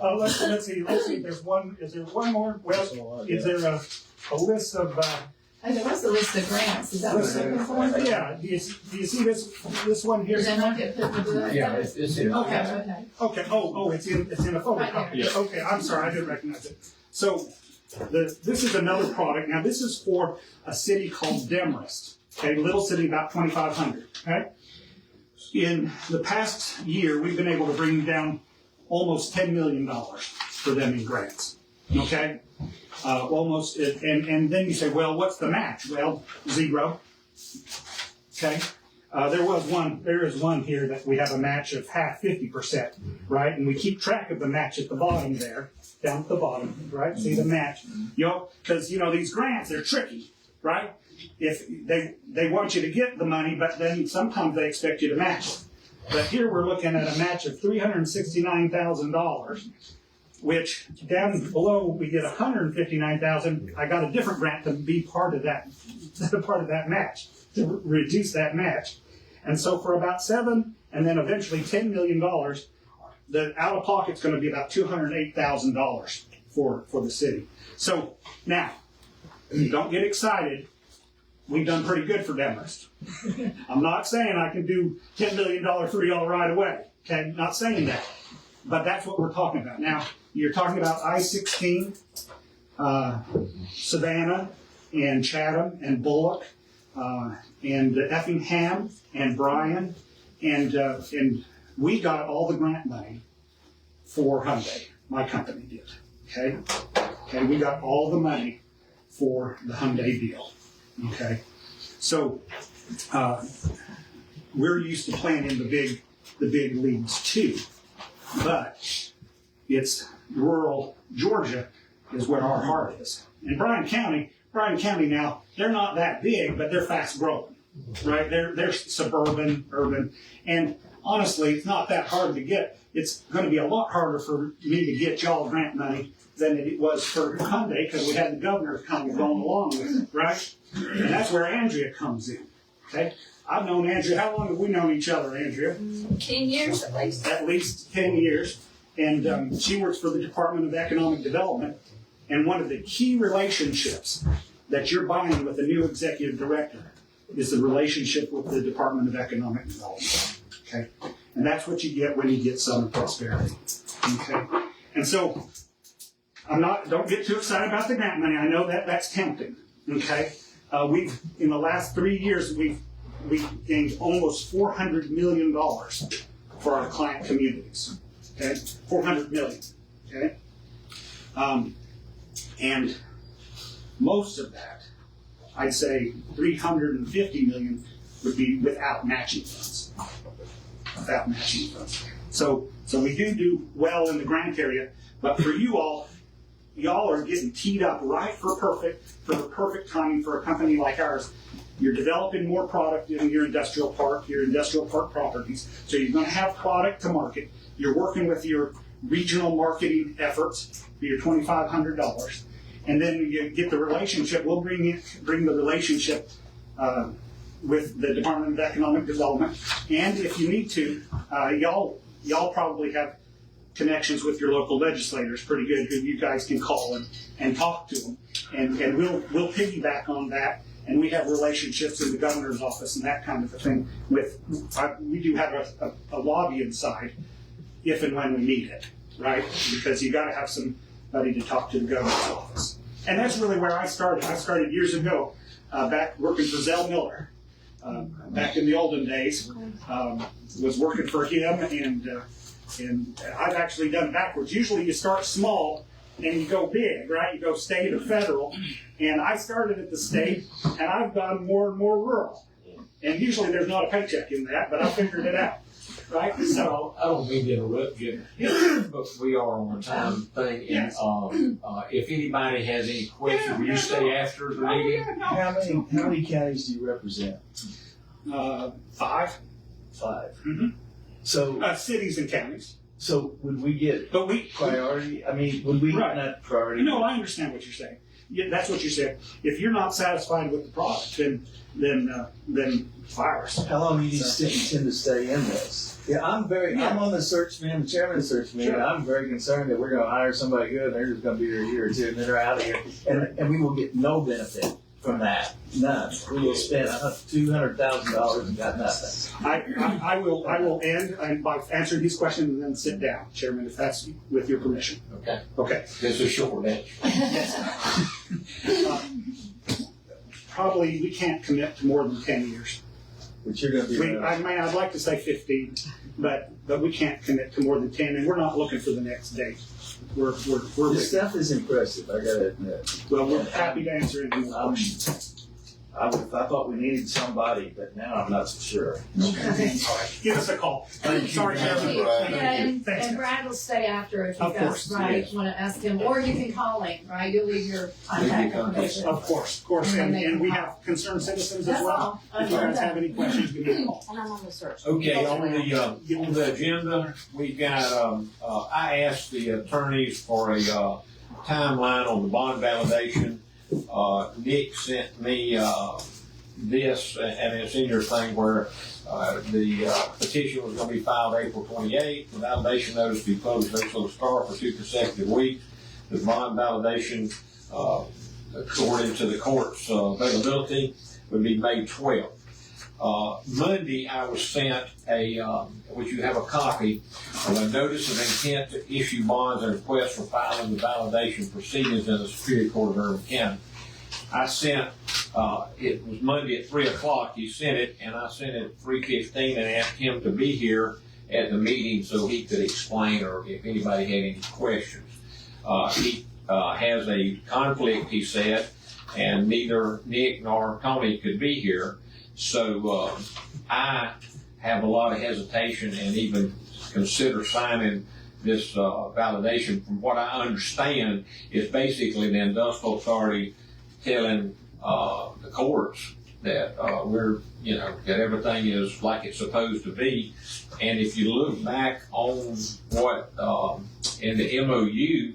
Let's see. There's one. Is there one more? Well, is there a list of? There was a list of grants. Is that what you're looking for? Yeah. Do you see this one here? Does that not get put in the book? Yeah, it's in. Okay. Okay. Oh, it's in a folder. Right there. Yeah. Okay. I'm sorry, I didn't recognize it. So, this is another product. Now, this is for a city called Demarest. Okay, little city, about 2,500. Okay. In the past year, we've been able to bring down almost $10 million for them in grants. Okay. Almost, and then you say, well, what's the match? Well, 0. Okay. There is one here that we have a match of half 50%, right? And we keep track of the match at the bottom there, down at the bottom, right? See the match, because these grants, they're tricky, right? If they want you to get the money, but then sometimes they expect you to match it. But here we're looking at a match of $369,000, which down below we get $159,000. I got a different grant to be part of that match, to reduce that match. And so for about $7 and then eventually $10 million, the out of pocket's going to be about $208,000 for the city. So now, don't get excited. We've done pretty good for Demarest. I'm not saying I can do $10 million for y'all right away. Okay, not saying that. But that's what we're talking about. Now, you're talking about I-16, Savannah, and Chatham, and Bullock, and Effingham, and Bryan, and we got all the grant money for Hyundai. My company did. Okay, we got all the money for the Hyundai deal. Okay, so we're used to playing in the big leagues too, but it's rural Georgia is where our heart is. And Bryan County now, they're not that big, but they're fast growing, right? They're suburban, urban, and honestly, it's not that hard to get. It's going to be a lot harder for me to get y'all grant money than it was for Hyundai, because we had the governor kind of going along with it, right? And that's where Andrea comes in, okay? I've known Andrea. How long have we known each other, Andrea? 10 years at least. At least 10 years. And she works for the Department of Economic Development. And one of the key relationships that you're buying with the new executive director is the relationship with the Department of Economic Development, okay? And that's what you get when you get Southern Prosperity, okay? And so, don't get too excited about the grant money. I know that's tempting, okay? In the last 3 years, we've gained almost $400 million for our client communities, okay? $400 million, okay? And most of that, I'd say $350 million would be without matching funds. Without matching funds. So we do well in the grant area, but for y'all are getting teed up right for the perfect timing for a company like ours. You're developing more product in your industrial park properties. So you're going to have product to market. You're working with your regional marketing efforts for your $2,500. And then you get the relationship. We'll bring the relationship with the Department of Economic Development. And if you need to, y'all probably have connections with your local legislators pretty good, who you guys can call and talk to them. And we'll piggyback on that. And we have relationships in the governor's office and that kind of a thing. We do have a lobbying side if and when we need it, right? Because you got to have somebody to talk to the governor's office. And that's really where I started. I started years ago, back working for Zell Miller, back in the olden days. Was working for him, and I've actually done backwards. Usually you start small and you go big, right? You go state or federal. And I started at the state, and I've gone more and more rural. And usually there's not a paycheck in that, but I figured it out, right? So I don't mean to interrupt you, but we are on a time thing. Yes. And if anybody has any questions, will you stay after the meeting? How many counties do you represent? 5. 5. Mm-hmm. So, cities and counties. so would we get But we, priority? I mean, would we Right. not priority? no, I understand what you're saying. Yeah, that's what you said. If you're not satisfied with the product, then fire us. How long do you intend to stay in this? Yeah, I'm on the search committee, I'm the chairman of the search committee, Sure. and I'm very concerned that we're gonna hire somebody good, and they're just gonna be here a year or two, and then they're out of here. And we will get no benefit from that, none. We will spend $200,000 and got nothing. I will end by answering these questions and then sit down, Chairman, if that's with your permission. Okay. Okay. This is short answer. Probably we can't commit to more than 10 years. But you're gonna be around. I'd like to say 15, but we can't commit to more than 10, and we're not looking for the next date. We're This stuff is impressive, I gotta admit. well, we're happy to answer any more questions. I thought we needed somebody, but now I'm not so sure. Give us a call. Sorry, Chairman. Thank you. Brad. Yeah, and Thanks. Brad will stay after if you Of guys, course, right, yes. want to ask him, or you can call him, right? You'll leave your contact information. Of course, and we have concerned citizens as That's well. all. If you guys have any questions, give me a call. And I'm on the search. Okay, on the agenda, we've got, I asked the attorneys for a, timeline on the bond validation. Nick sent me, this, and it's in your thing where, the petition was gonna be filed April 28th. The validation notice be published Ocilla Star for 2 consecutive weeks. The bond validation, according to the court's availability, would be May 12th. Monday, I was sent which you have a copy, of a notice of intent to issue bonds and request for filing the validation proceedings in the Superior Court of Irwin County. I sent, it was Monday at 3 o'clock, he sent it, and I sent it at 3:15 and asked him to be here at the meeting so he could explain, or if anybody had any questions. He has a conflict, he said, and neither Nick nor Tony could be here. So I have a lot of hesitation and even consider signing this validation. From what I understand, is basically the industrial authority telling the courts that that everything is like it's supposed to be. And if you look back on what in the MOU,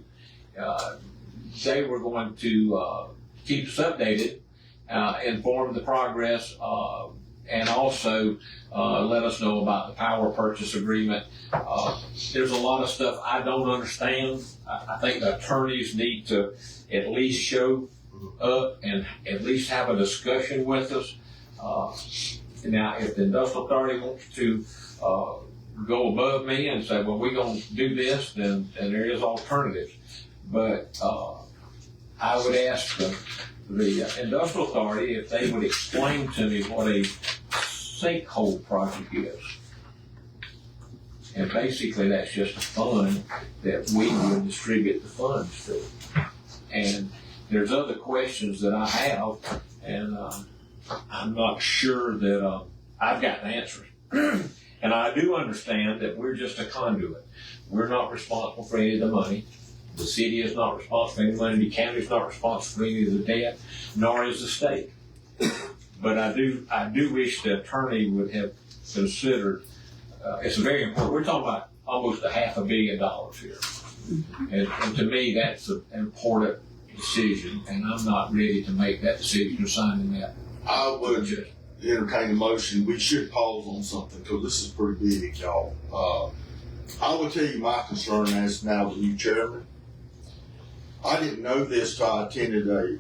they were going to keep us updated, inform the progress, and also let us know about the power purchase agreement. There's a lot of stuff I don't understand. I think the attorneys need to at least show up and at least have a discussion with us. Now, if the industrial authority wants to go above me and say, well, we're going to do this, then there is alternatives. But I would ask the industrial authority if they would explain to me what a sinkhole project is. And basically, that's just a fund that we would distribute the funds to. And there's other questions that I have, and I'm not sure that I've got the answers. And I do understand that we're just a conduit. We're not responsible for any of the money. The city is not responsible for any money. The county is not responsible for any of the debt, nor is the state. But I do wish the attorney would have considered. It's very important. We're talking about almost $500 million here, and to me, that's an important decision, and I'm not ready to make that decision of signing that. I would entertain a motion. We should pause on something because this is pretty big, y'all. I will tell you my concern as now the new chairman. I didn't know this till I attended a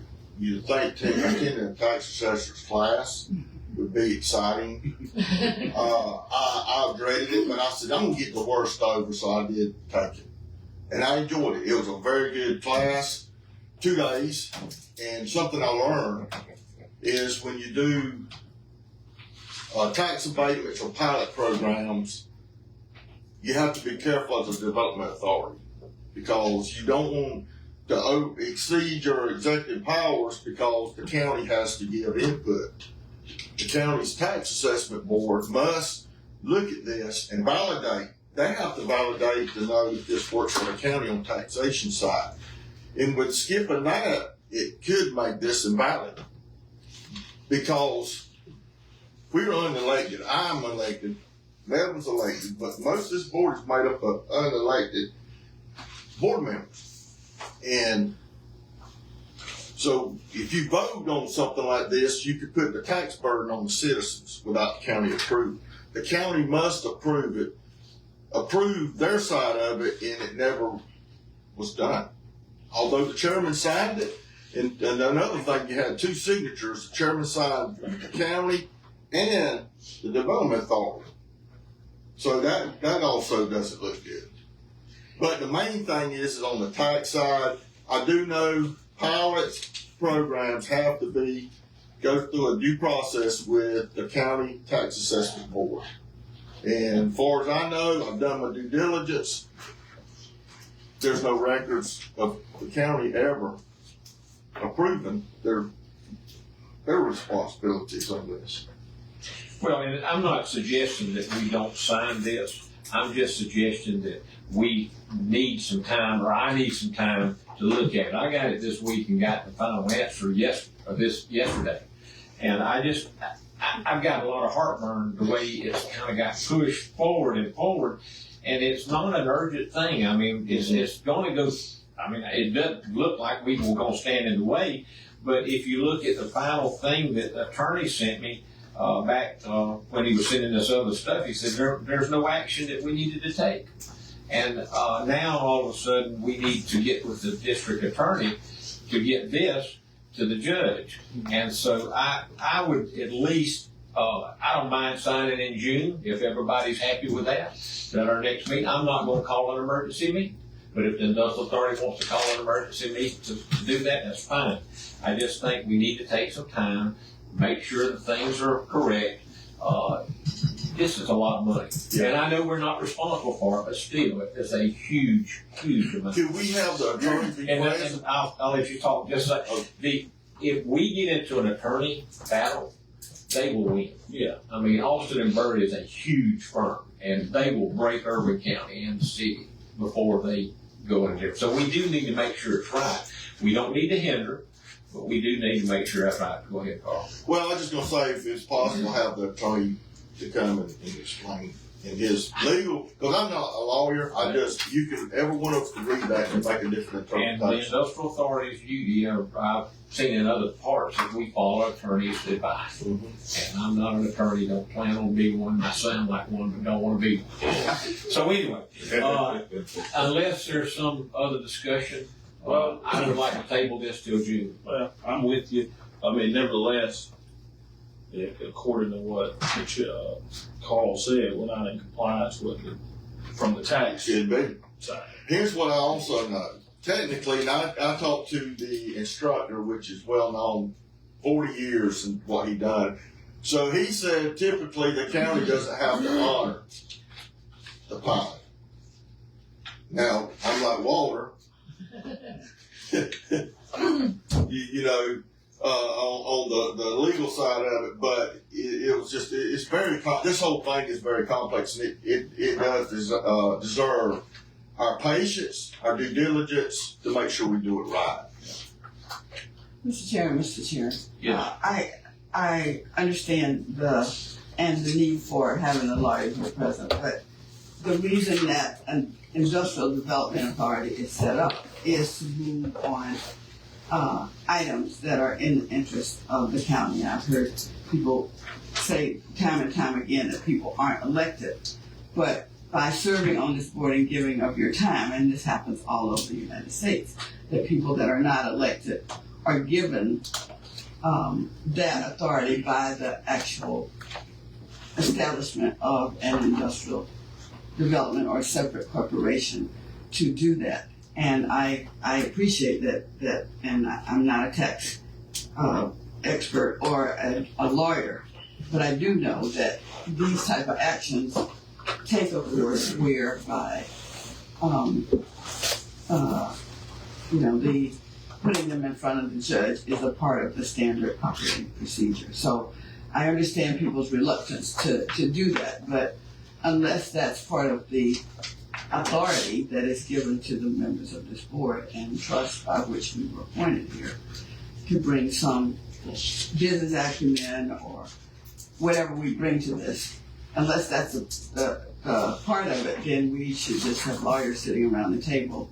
tax assessor's class. Would be exciting. I dreaded it, but I said, I'm gonna get the worst over, so I did take it. And I enjoyed it. It was a very good class, 2 days, and something I learned is when you do tax abatements or pilot programs, you have to be careful as a development authority because you don't want to exceed your executive powers because the county has to give input. The county's tax assessment board must look at this and validate. They have to validate to know that this works for the county on taxation side. And with skipping that, it could make this invalid. Because if we were unelected, I'm elected, Melvin's elected, but most of this board is made up of unelected board members. And so if you vote on something like this, you could put the tax burden on the citizens without the county approval. The county must approve it, approve their side of it, and it never was done. Although the chairman signed it, and another thing, you had 2 signatures. The chairman signed the county and the development authority. So that also doesn't look good. But the main thing is on the tax side, I do know pilots programs have to go through a due process with the county tax assessment board. And as far as I know, I've done my due diligence. There's no records of the county ever approving their responsibilities on this. Well, and I'm not suggesting that we don't sign this. I'm just suggesting that we need some time, or I need some time to look at it. I got it this week and got the final answer yesterday. And I've got a lot of heartburn the way it's kind of got pushed forward and forward. And it's not an urgent thing. I mean, it's going to go, I mean, it doesn't look like we were going to stand in the way. But if you look at the final thing that the attorney sent me, back when he was sending us other stuff, he said there's no action that we needed to take. And now all of a sudden we need to get with the district attorney to get this to the judge. And so I would at least, I don't mind signing in June if everybody's happy with that. At our next meeting, I'm not going to call an emergency meeting. But if the industrial authority wants to call an emergency meeting to do that, that's fine. I just think we need to take some time, make sure that things are correct. This is a lot of money. Yeah. And I know we're not responsible for it, but still, it's a huge, huge amount. Could we have the attorney be present? And I'll let you talk. Just like if we get into an attorney battle, they will win. Yeah. I mean, Austin and Byrd is a huge firm, and they will break Irwin County and the city before they go into there. So we do need to make sure it's right. We don't need to hinder, but we do need to make sure that's right. Go ahead, Carl. Well, I was just going to say, if it's possible, have the attorney to come and explain in his legal, because I'm not a lawyer. Everyone else can read that and make a different interpretation. And the industrial authorities, I've seen in other parts that we follow attorneys' advice. Mm-hmm. And I'm not an attorney, don't plan on being one. I sound like one, but don't want to be one. So anyway, unless there's some other discussion, I would like to table this till June. Well, I'm with you. I mean, nevertheless, according to what Carl said, we're not in compliance with it from the tax side. Here's what I also know. Technically, and I talked to the instructor, which is well known, 40 years and what he done. So he said typically the county doesn't have to honor the pilot. Now, I'm like Walter, on the legal side of it, but it was just, it's very, this whole thing is very complex, and it does deserve our patience, our due diligence to make sure we do it right. Mr. Chair. Yes. I understand the need for having a lawyer here present, but the reason that an industrial development authority is set up is to move on items that are in the interest of the county. I've heard people say time and time again that people aren't elected, but by serving on this board and giving of your time, and this happens all over the United States, that people that are not elected are given that authority by the actual establishment of an industrial development or separate corporation to do that. And I appreciate that, and I'm not a tax expert or a lawyer, but I do know that these type of actions take a course whereby, the putting them in front of the judge is a part of the standard operating procedure. So I understand people's reluctance to do that, but unless that's part of the authority that is given to the members of this board and trust by which we were appointed here to bring some business acumen or whatever we bring to this, unless that's the part of it, then we should just have lawyers sitting around the table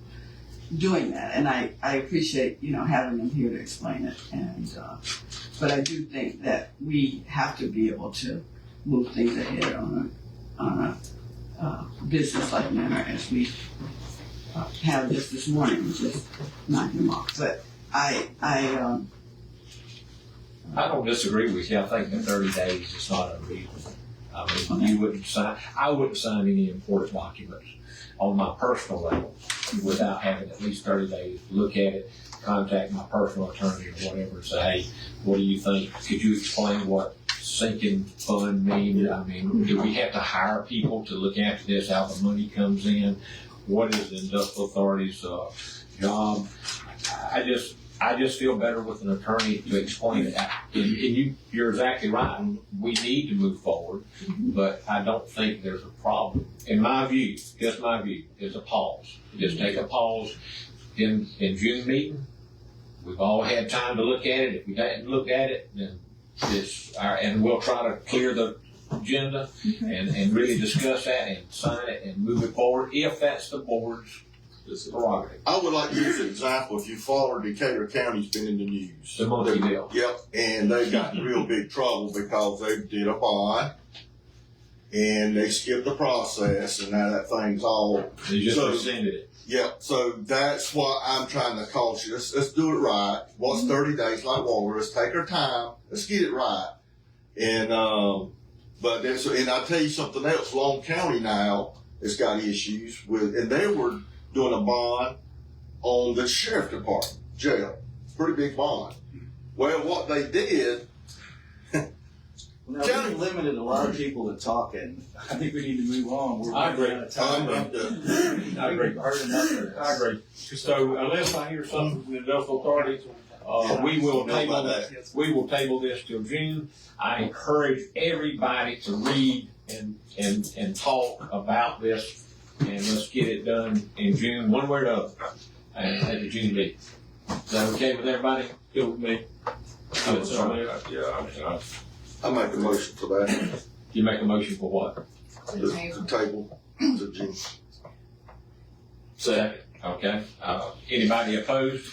doing that. And I appreciate, having them here to explain it. And, but I do think that we have to be able to move things ahead on a business-like manner as we have just this morning, just knock them off. But I don't disagree with you. I think that 30 days is not unreasonable. I mean, I wouldn't sign any important documents on my personal level without having at least 30 days to look at it, contact my personal attorney or whatever, and say, hey, what do you think? Could you explain what sinking fund means? I mean, do we have to hire people to look after this, how the money comes in? What is the industrial authority's job? I just feel better with an attorney to explain it. And you're exactly right. We need to move forward, but I don't think there's a problem. In my view, just my view, is a pause. Just take a pause in June meeting. We've all had time to look at it. If we hadn't looked at it, then and we'll try to clear the agenda and really discuss that and sign it and move it forward if that's the board's prerogative. I would like to use an example. If you follow Decatur County's been in the news. The monkey deal. Yep, and they got in real big trouble because they did a bond and they skipped the process, and now that thing's all. They just rescinded it. Yep, so that's what I'm trying to caution. Let's do it right. What's 30 days like water? Let's take our time. Let's get it right. And but there's, and I'll tell you something else. Long County now has got issues with, and they were doing a bond on the sheriff department, jail. Pretty big bond. Well, what they did. Now, we limited a lot of people to talking. I think we need to move on. We're I agree. running out of time. I agree. I agree. So unless I hear something from the industrial authority, we will table this till June. I encourage everybody to read and talk about this, and let's get it done in June, one way or the other, at the June meeting. Is that okay with everybody? Good with me? I make a motion for that. You make a motion for what? The table to June. Second. Okay. Anybody opposed?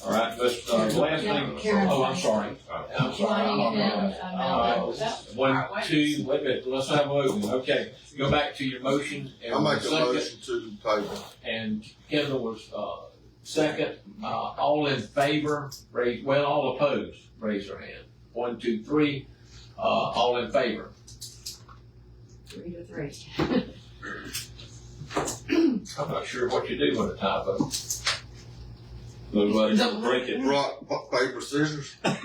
All right. Let's last thing. Oh, I'm sorry. I'm sorry. One, two. Wait a minute. Let's have a vote. Okay. Go back to your motion. I make a motion to table. And Kendall was second. All in favor? Raise. Well, all opposed. Raise their hand. 1, 2, 3. All in favor? 3 to 3. I'm not sure what you do with a tie vote. Nobody can break it. Rock, paper, scissors. I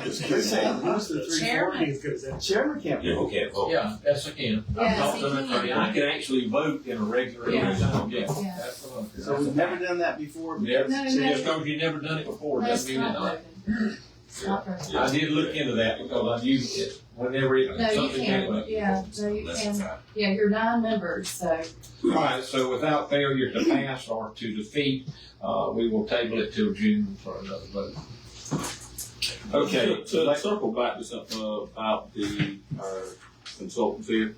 just They kidding. say most of the 340 Chairman. is good as that. Chairman can't Yeah, vote. we can't vote. Yeah, yes, I can. Yeah, I'm not so an you attorney. can- I can actually vote in a regular meeting. Yeah. Yeah. Absolutely. So we've never done that before. Never. No, See, no. just because you've never done it before That's doesn't mean not it not. broken. It's not broken. I did look into that because I knew it whenever No, you something came up. can, yeah, no, you can, yeah, you're 9 members, so. All right, so without failure to pass or to defeat, we will table it till June for another vote. Okay, to circle back to something about our consultants here,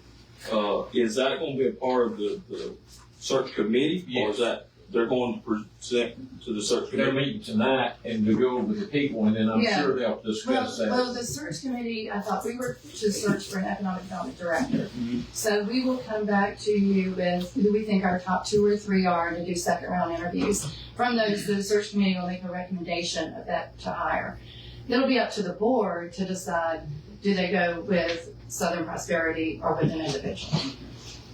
is that going to be a part of the search committee? Or is that they're going to present to the search They're committee? meeting tonight and to go over the people, and then I'm Yeah. sure they'll discuss that. Well, the search committee, I thought we were to search for an economic development director. So we will come back to you with who we think our top 2 or 3 are and to do second round interviews. From those, the search committee will make a recommendation of that to hire. It'll be up to the board to decide, do they go with Southern Prosperity or with an individual?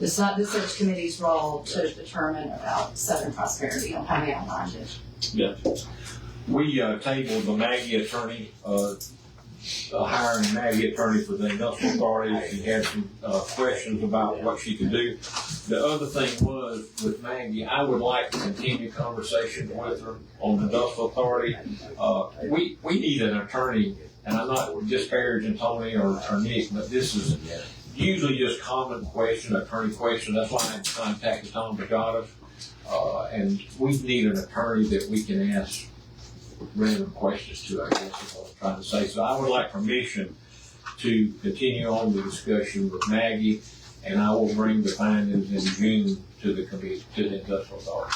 It's not the search committee's role to determine about Southern Prosperity and how they outlined it. We tabled the Maggie attorney, hiring Maggie attorney for the industrial authority. She had some questions about what she could do. The other thing was with Maggie, I would like to continue conversations with her on the industrial authority. We need an attorney, and I'm not disparaging Tony or Nick, but this is usually just common question, attorney question. That's why I contacted Tom Bagadas. And we need an attorney that we can ask random questions to, I guess is what I'm trying to say. So I would like permission to continue on the discussion with Maggie, and I will bring the findings in June to the committee, to the industrial authority.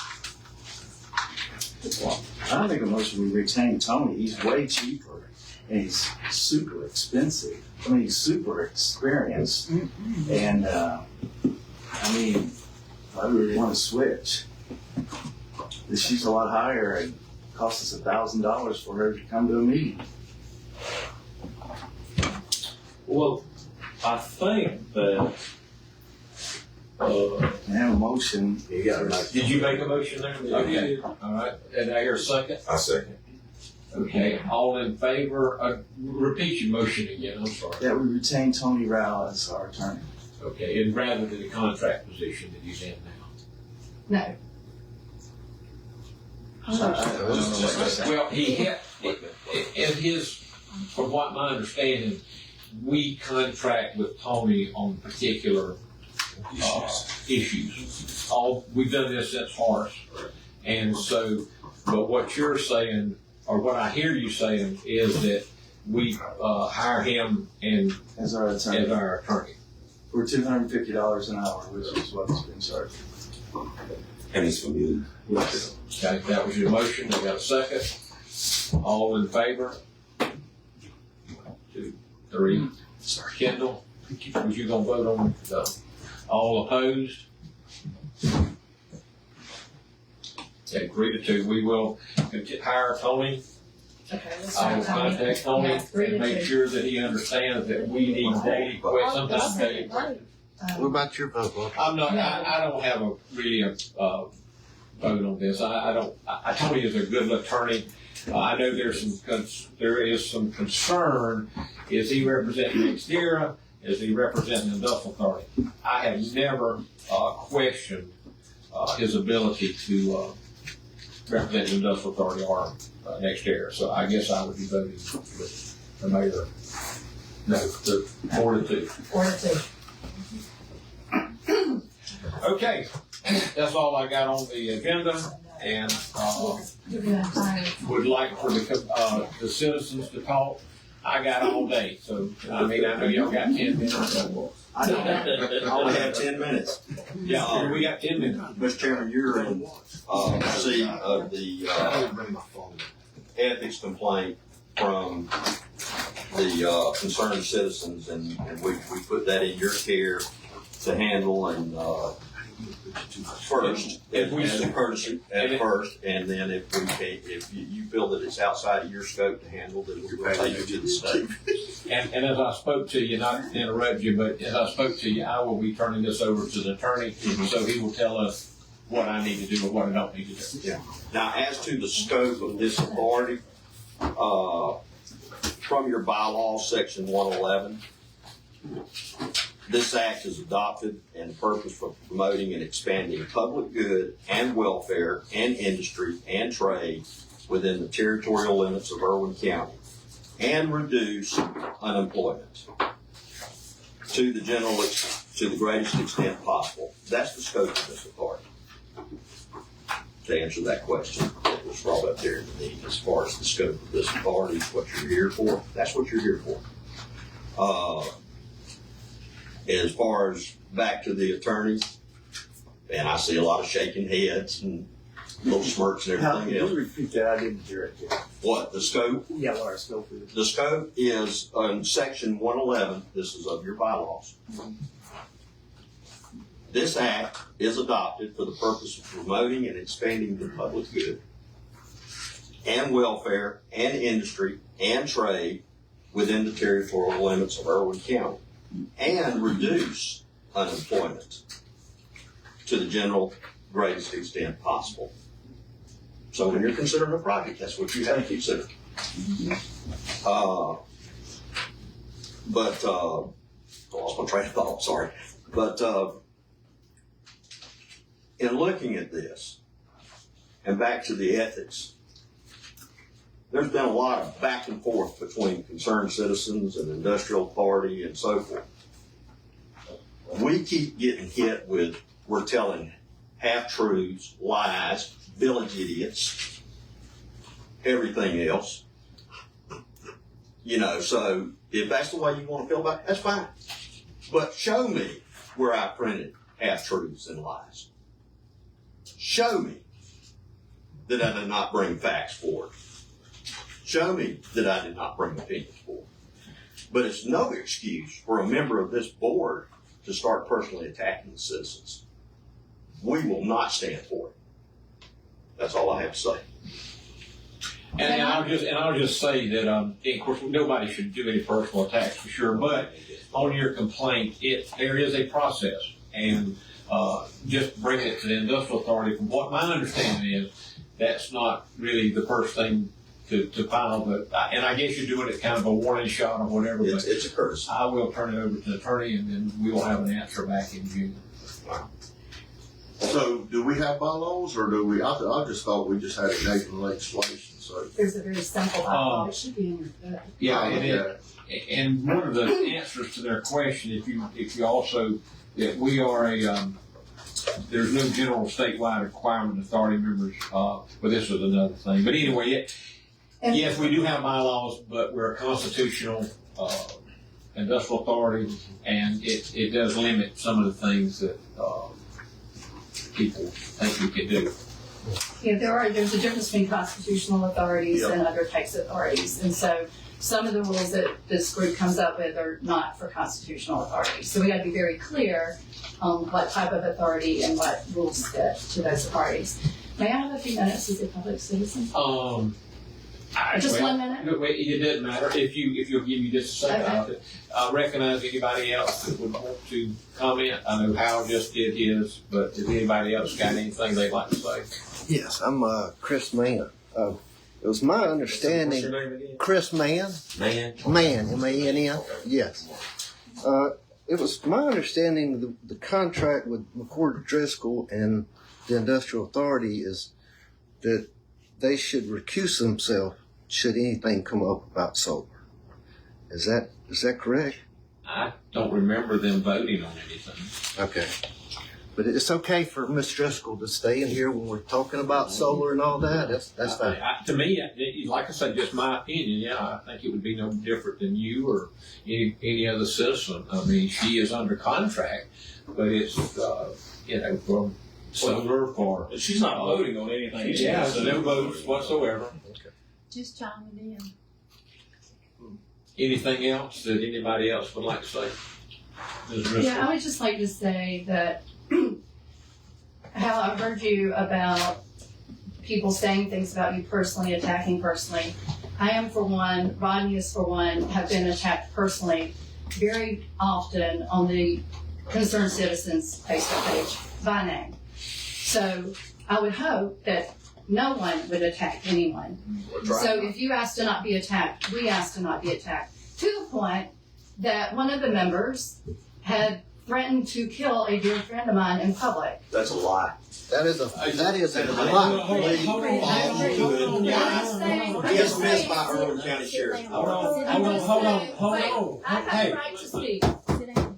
I think a motion we retain Tony. He's way cheaper and he's super expensive. I mean, he's super experienced. And, I mean, I really want to switch. She's a lot higher and costs us $1,000 for her to come to a meeting. Well, I think that, And have a motion. You got it. Did you make a motion there? Okay, all right, and I hear a second? I second. Okay, all in favor, repeat your motion again, I'm sorry. That we retain Tony Rowell as our attorney. Okay, and rather than the contract position that he's in now. No. Well, he had, in his, from what my understanding, we contract with Tony on particular issues. We've done this since Horace. And so, but what you're saying, or what I hear you saying, is that we hire him and As our attorney. as our attorney. For $250 an hour, which is what's been charged. And he's familiar. Yes. Okay, that was your motion. I got a second. All in favor? 1, 2, 3. Kendall, was you gonna vote on it? No. All opposed? Okay, 3-2. We will hire Tony. Okay, let's I will start. contact Tony Yeah, 3 to and make 2. sure that he understands that we need daily, sometimes daily. What about your vote, Bob? I'm not, I don't have a really vote on this. Tony is a good attorney. I know there is some concern. Is he representing Xterra? Is he representing the industrial authority? I have never questioned his ability to represent the industrial authority or Xterra. So I guess I would be voting with the mayor. No, the 4-2. 4-2. Okay, that's all I got on the agenda, and would like for the citizens to talk. I got all day, so I mean, I know y'all got 10 minutes. So, I only have 10 minutes. yeah, we got 10 minutes. Mr. Chairman, you're in receipt of the ethics complaint from the concerned citizens, and we put that in your care to handle, and first, as a courtesy at first, and then if you feel that it's outside of your scope to handle, then we'll take you to the state. And as I spoke to you, not to interrupt you, but as I spoke to you, I will be turning this over to the attorney, so he will tell us what I need to do or what I don't need to do. Yeah. Now, as to the scope of this authority, from your bylaw, section 111, this act is adopted and the purpose for promoting and expanding public good and welfare and industry and trade within the territorial limits of Irwin County and reduce unemployment to the greatest extent possible. That's the scope of this authority. To answer that question that was brought up there in the meeting, as far as the scope of this authority, what you're here for, that's what you're here for. As far as back to the attorneys, and I see a lot of shaking heads and little smirks and everything Can else. you repeat that? I didn't hear it. What, the scope? Yeah, what our scope is. The scope is on section 111, this is of your bylaws. This act is adopted for the purpose of promoting and expanding the public good and welfare and industry and trade within the territorial limits of Irwin County and reduce unemployment to the general greatest extent possible. So when you're considering a project, that's what you have to consider. I lost my train of thought, sorry. But in looking at this, and back to the ethics, there's been a lot of back and forth between concerned citizens and industrial authority and so forth. We keep getting hit with, we're telling half-truths, lies, village idiots, everything else. You know, so if that's the way you want to feel about it, that's fine. But show me where I printed half-truths and lies. Show me that I did not bring facts forward. Show me that I did not bring opinions forward. But it's no excuse for a member of this board to start personally attacking the citizens. We will not stand for it. That's all I have to say. And I'll just say that of course nobody should do any personal attacks for sure. But on your complaint, there is a process, and just bring it to the industrial authority. From what my understanding is, that's not really the first thing to file. But and I guess you're doing it kind of a warning shot or whatever. It's a courtesy. I will turn it over to the attorney, and then we will have an answer back in June. So, do we have bylaws, or do we? I just thought we just had it named in legislation. So, There's a very simple bylaw. It should be in your book. Yeah, it is. And one of the answers to their question, if you also, that we are there's no general statewide requirement authority members, but this was another thing. But anyway, yes, we do have bylaws, but we're a constitutional industrial authority, and it does limit some of the things that people think we can do. Yeah, there's a difference between constitutional authorities and other types of authorities. And so some of the rules that this group comes up with are not for constitutional authorities. So we got to be very clear on what type of authority and what rules fit to those authorities. May I have a few minutes as a public citizen? Just 1 minute? No, it doesn't matter. If you'll give me just a second, Okay. I'll recognize anybody else that would want to comment. I know Howard just did his, but if anybody else got anything they'd like to say? Yes, I'm Chris Mann. It was my understanding. What's your name again? Chris Mann. Man. Mann, M-A-N-N. Yes. It was my understanding the contract with McCord Driscoll and the Industrial Authority is that they should recuse themselves should anything come up about solar. Is that correct? I don't remember them voting on anything. Okay. But it's okay for Ms. Driscoll to stay in here when we're talking about solar and all that. That's fine. To me, like I said, just my opinion. Yeah, I think it would be no different than you or any other citizen. I mean, she is under contract, but it's from solar for. She's not voting on anything. Yeah, no votes whatsoever. Just chime in. Anything else that anybody else would like to say? Ms. Driscoll? Yeah, I would just like to say that how I heard you about people saying things about you personally, attacking personally. I am for one, Rodney is for one, have been attacked personally very often on the Concerned Citizens Facebook page by name. So I would hope that no one would attack anyone. So if you ask to not be attacked, we ask to not be attacked. To the point that one of the members had threatened to kill a dear friend of mine in public. That's a lie. That is a lie. Dismissed by Irwin County Sheriff's Department. Hold on. I have the right to speak.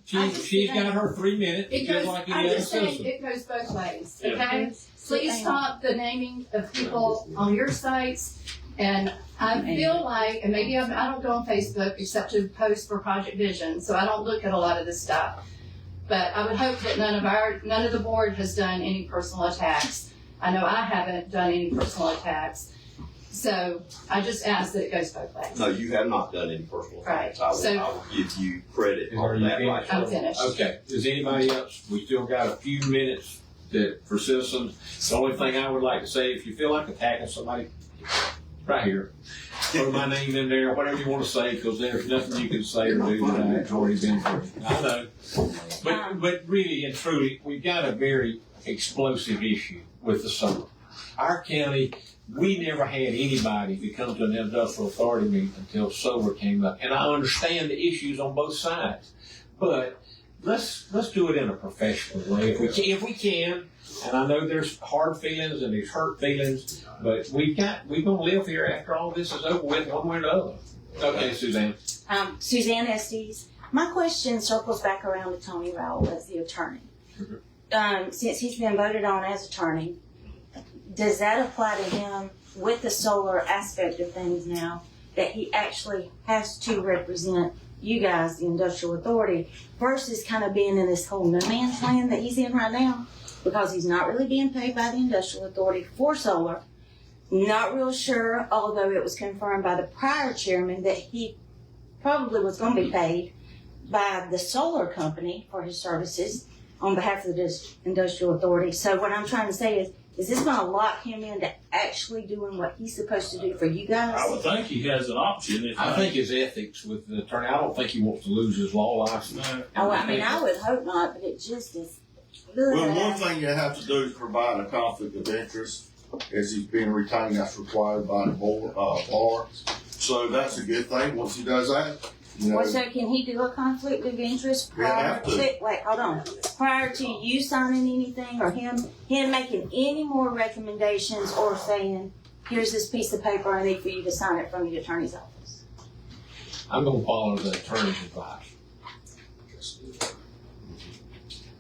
She's got her 3 minutes, just like any I'm other just saying, citizen. it goes both ways, okay? Please stop the naming of people on your sites. And I feel like, and maybe I don't go on Facebook except to post for Project Vision, so I don't look at a lot of this stuff. But I would hope that none of the board has done any personal attacks. I know I haven't done any personal attacks. So I just ask that it goes both ways. No, you have not done any personal attacks. Right. I will give you credit on that right I'm now. finished. Okay, does anybody else? We still got a few minutes for citizens. The only thing I would like to say, if you feel like attacking somebody, right here, put my name in there, whatever you want to say, because there's nothing you can say or do that I've already been through. I know. But really and truly, we've got a very explosive issue with the solar. Our county, we never had anybody to come to an industrial authority meeting until solar came up. And I understand the issues on both sides. But let's do it in a professional way if we can. And I know there's hard feelings and there's hurt feelings, but we're gonna live here after all this is over with, one way or the other. Okay, Suzanne. Suzanne Estes. My question circles back around to Tony Rowell as the attorney. Since he's been voted on as attorney, does that apply to him with the solar aspect of things now? that he actually has to represent you guys, the industrial authority, versus kind of being in this whole no man's land that he's in right now, because he's not really being paid by the industrial authority for solar. Not real sure, although it was confirmed by the prior chairman that he probably was going to be paid by the solar company for his services on behalf of the industrial authority. So what I'm trying to say is this going to lock him into actually doing what he's supposed to do for you guys? I would think he has an option. I think his ethics with the attorney, I don't think he wants to lose his law license. Oh, I mean, I would hope not, but it just is. Well, one thing you have to do is provide a conflict of interest, as he's being retained, that's required by the board, bar. So that's a good thing, once he does that, you know. Well, so can he do a conflict of interest prior to, wait, hold on, prior to you signing anything, or him making any more recommendations, or saying, here's this piece of paper, I need for you to sign it from the attorney's office? I'm gonna follow the attorney's advice.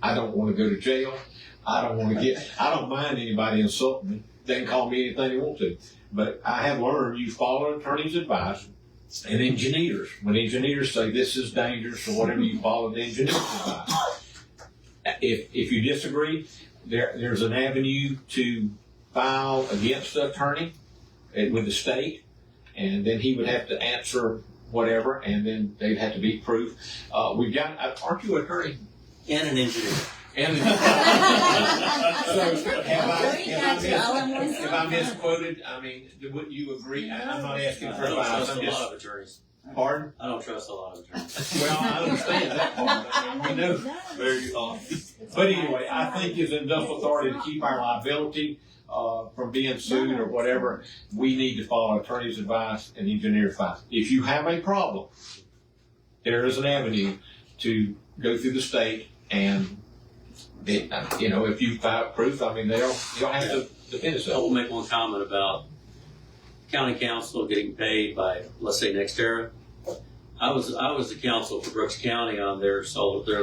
I don't wanna go to jail. I don't mind anybody insulting me. They can call me anything they want to. But I have learned you follow an attorney's advice, and engineers. When engineers say this is dangerous or whatever, you follow the engineer's advice. If you disagree, there's an avenue to file against the attorney with the state, and then he would have to answer whatever, and then they'd have to be proof. We've got, aren't you an attorney? And an engineer. And so have I misquoted? I mean, wouldn't you agree? I'm not asking for advice. I don't trust a lot of attorneys. Pardon? I don't trust a lot of attorneys. Well, I understand that part. We know. But anyway, I think as an industrial authority to keep our liability from being sued or whatever, we need to follow attorney's advice and engineer's advice. If you have a problem, there is an avenue to go through the state, and if you file proof, I mean, they'll have to defend I itself. will make one comment about county council getting paid by, let's say, NextEra. I was the council for Brooks County on their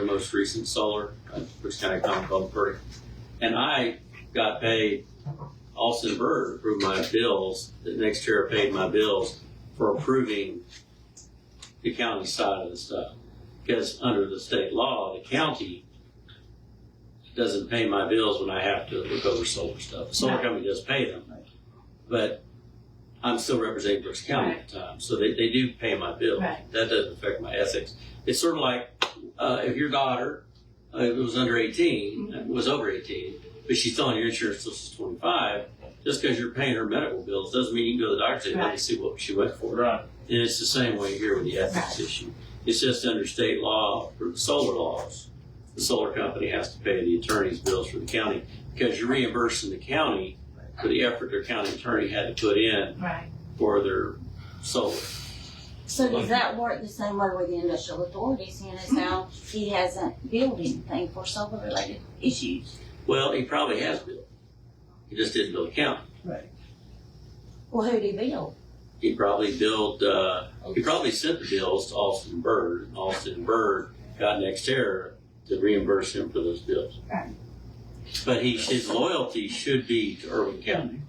most recent solar, Brooks County Common Authority, and I got paid. Austin Bird approved my bills. The NextEra paid my bills for approving the county side of the stuff, because under the state law, the county doesn't pay my bills when I have to look over solar stuff. The solar company does pay them, but I'm still representing Brooks County at the time, so they do pay my bill. Right. That doesn't affect my ethics. It's sort of like if your daughter was over 18, but she's still on your insurance until she's 25, just because you're paying her medical bills doesn't mean you can go to the doctor and let me see what she went for. Right. And it's the same way here with the ethics issue. It's just under state law, for the solar laws, the solar company has to pay the attorney's bills for the county, because you're reimbursing the county for the effort their county attorney had to put in for their solar. So does that work the same way with the industrial authorities, seeing as how he hasn't billed anything for solar related issues? Well, he probably has billed. He just didn't bill the county. Right. Well, who'd he bill? He probably billed, he probably sent the bills to Austin Bird, and Austin Bird got NextEra to reimburse him for those bills. Right. But his loyalty should be to Irwin County,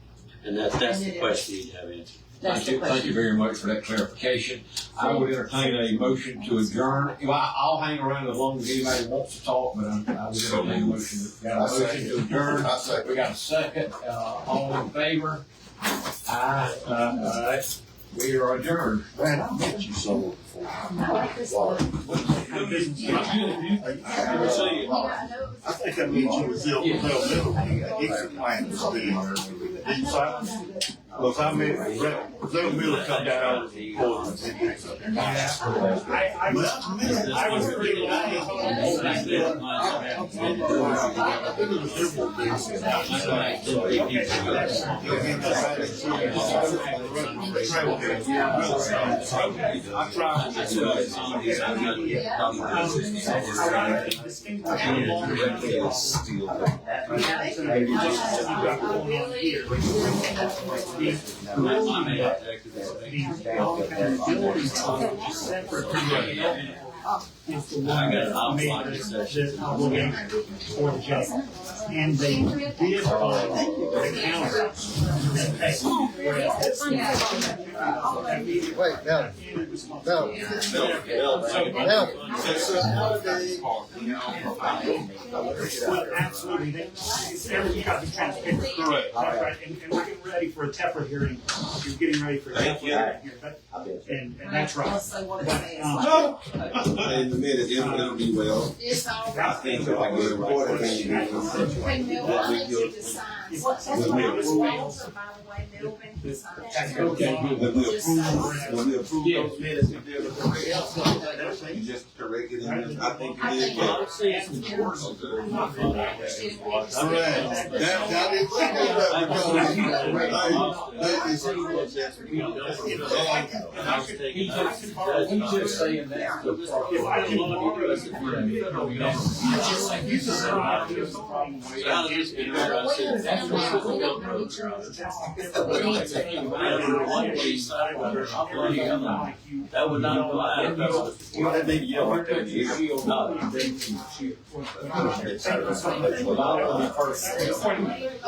and that's the question you need to have answered. Thank you very much for that clarification. I would entertain a motion to adjourn. Well, I'll hang around as long as anybody wants to talk, but I would entertain a motion. Got a motion to adjourn. We got a second. All in favor? Aye. We are adjourned. Man, I met you somewhere before. I like this one. I think I met you with Zell Middle. It's a plan to stay deep south. Because I met Zell Middle come down to Portland. I was pretty is the I got one an that offline made session. the obligation for the jail. And they did call the county to pay. Wait, now, Well, absolutely. Everything got to be transparent. Correct. That's right. And we're getting ready for a TEPRA hearing. You're getting ready for a TEPRA hearing here. And that's right. Let's say what it says. In a minute, it'll be well. It's all I think so. I get a report of Hey, Milton, I need you to sign. What's When we approve, Walter, by the way, Milton, he signed. when we approve those minutes, if there's a correction, you just correct it in, I think you did well. Honestly, it's important. All right, that is, He's just saying that. That would not apply. that may be yellow right there in the ear. No.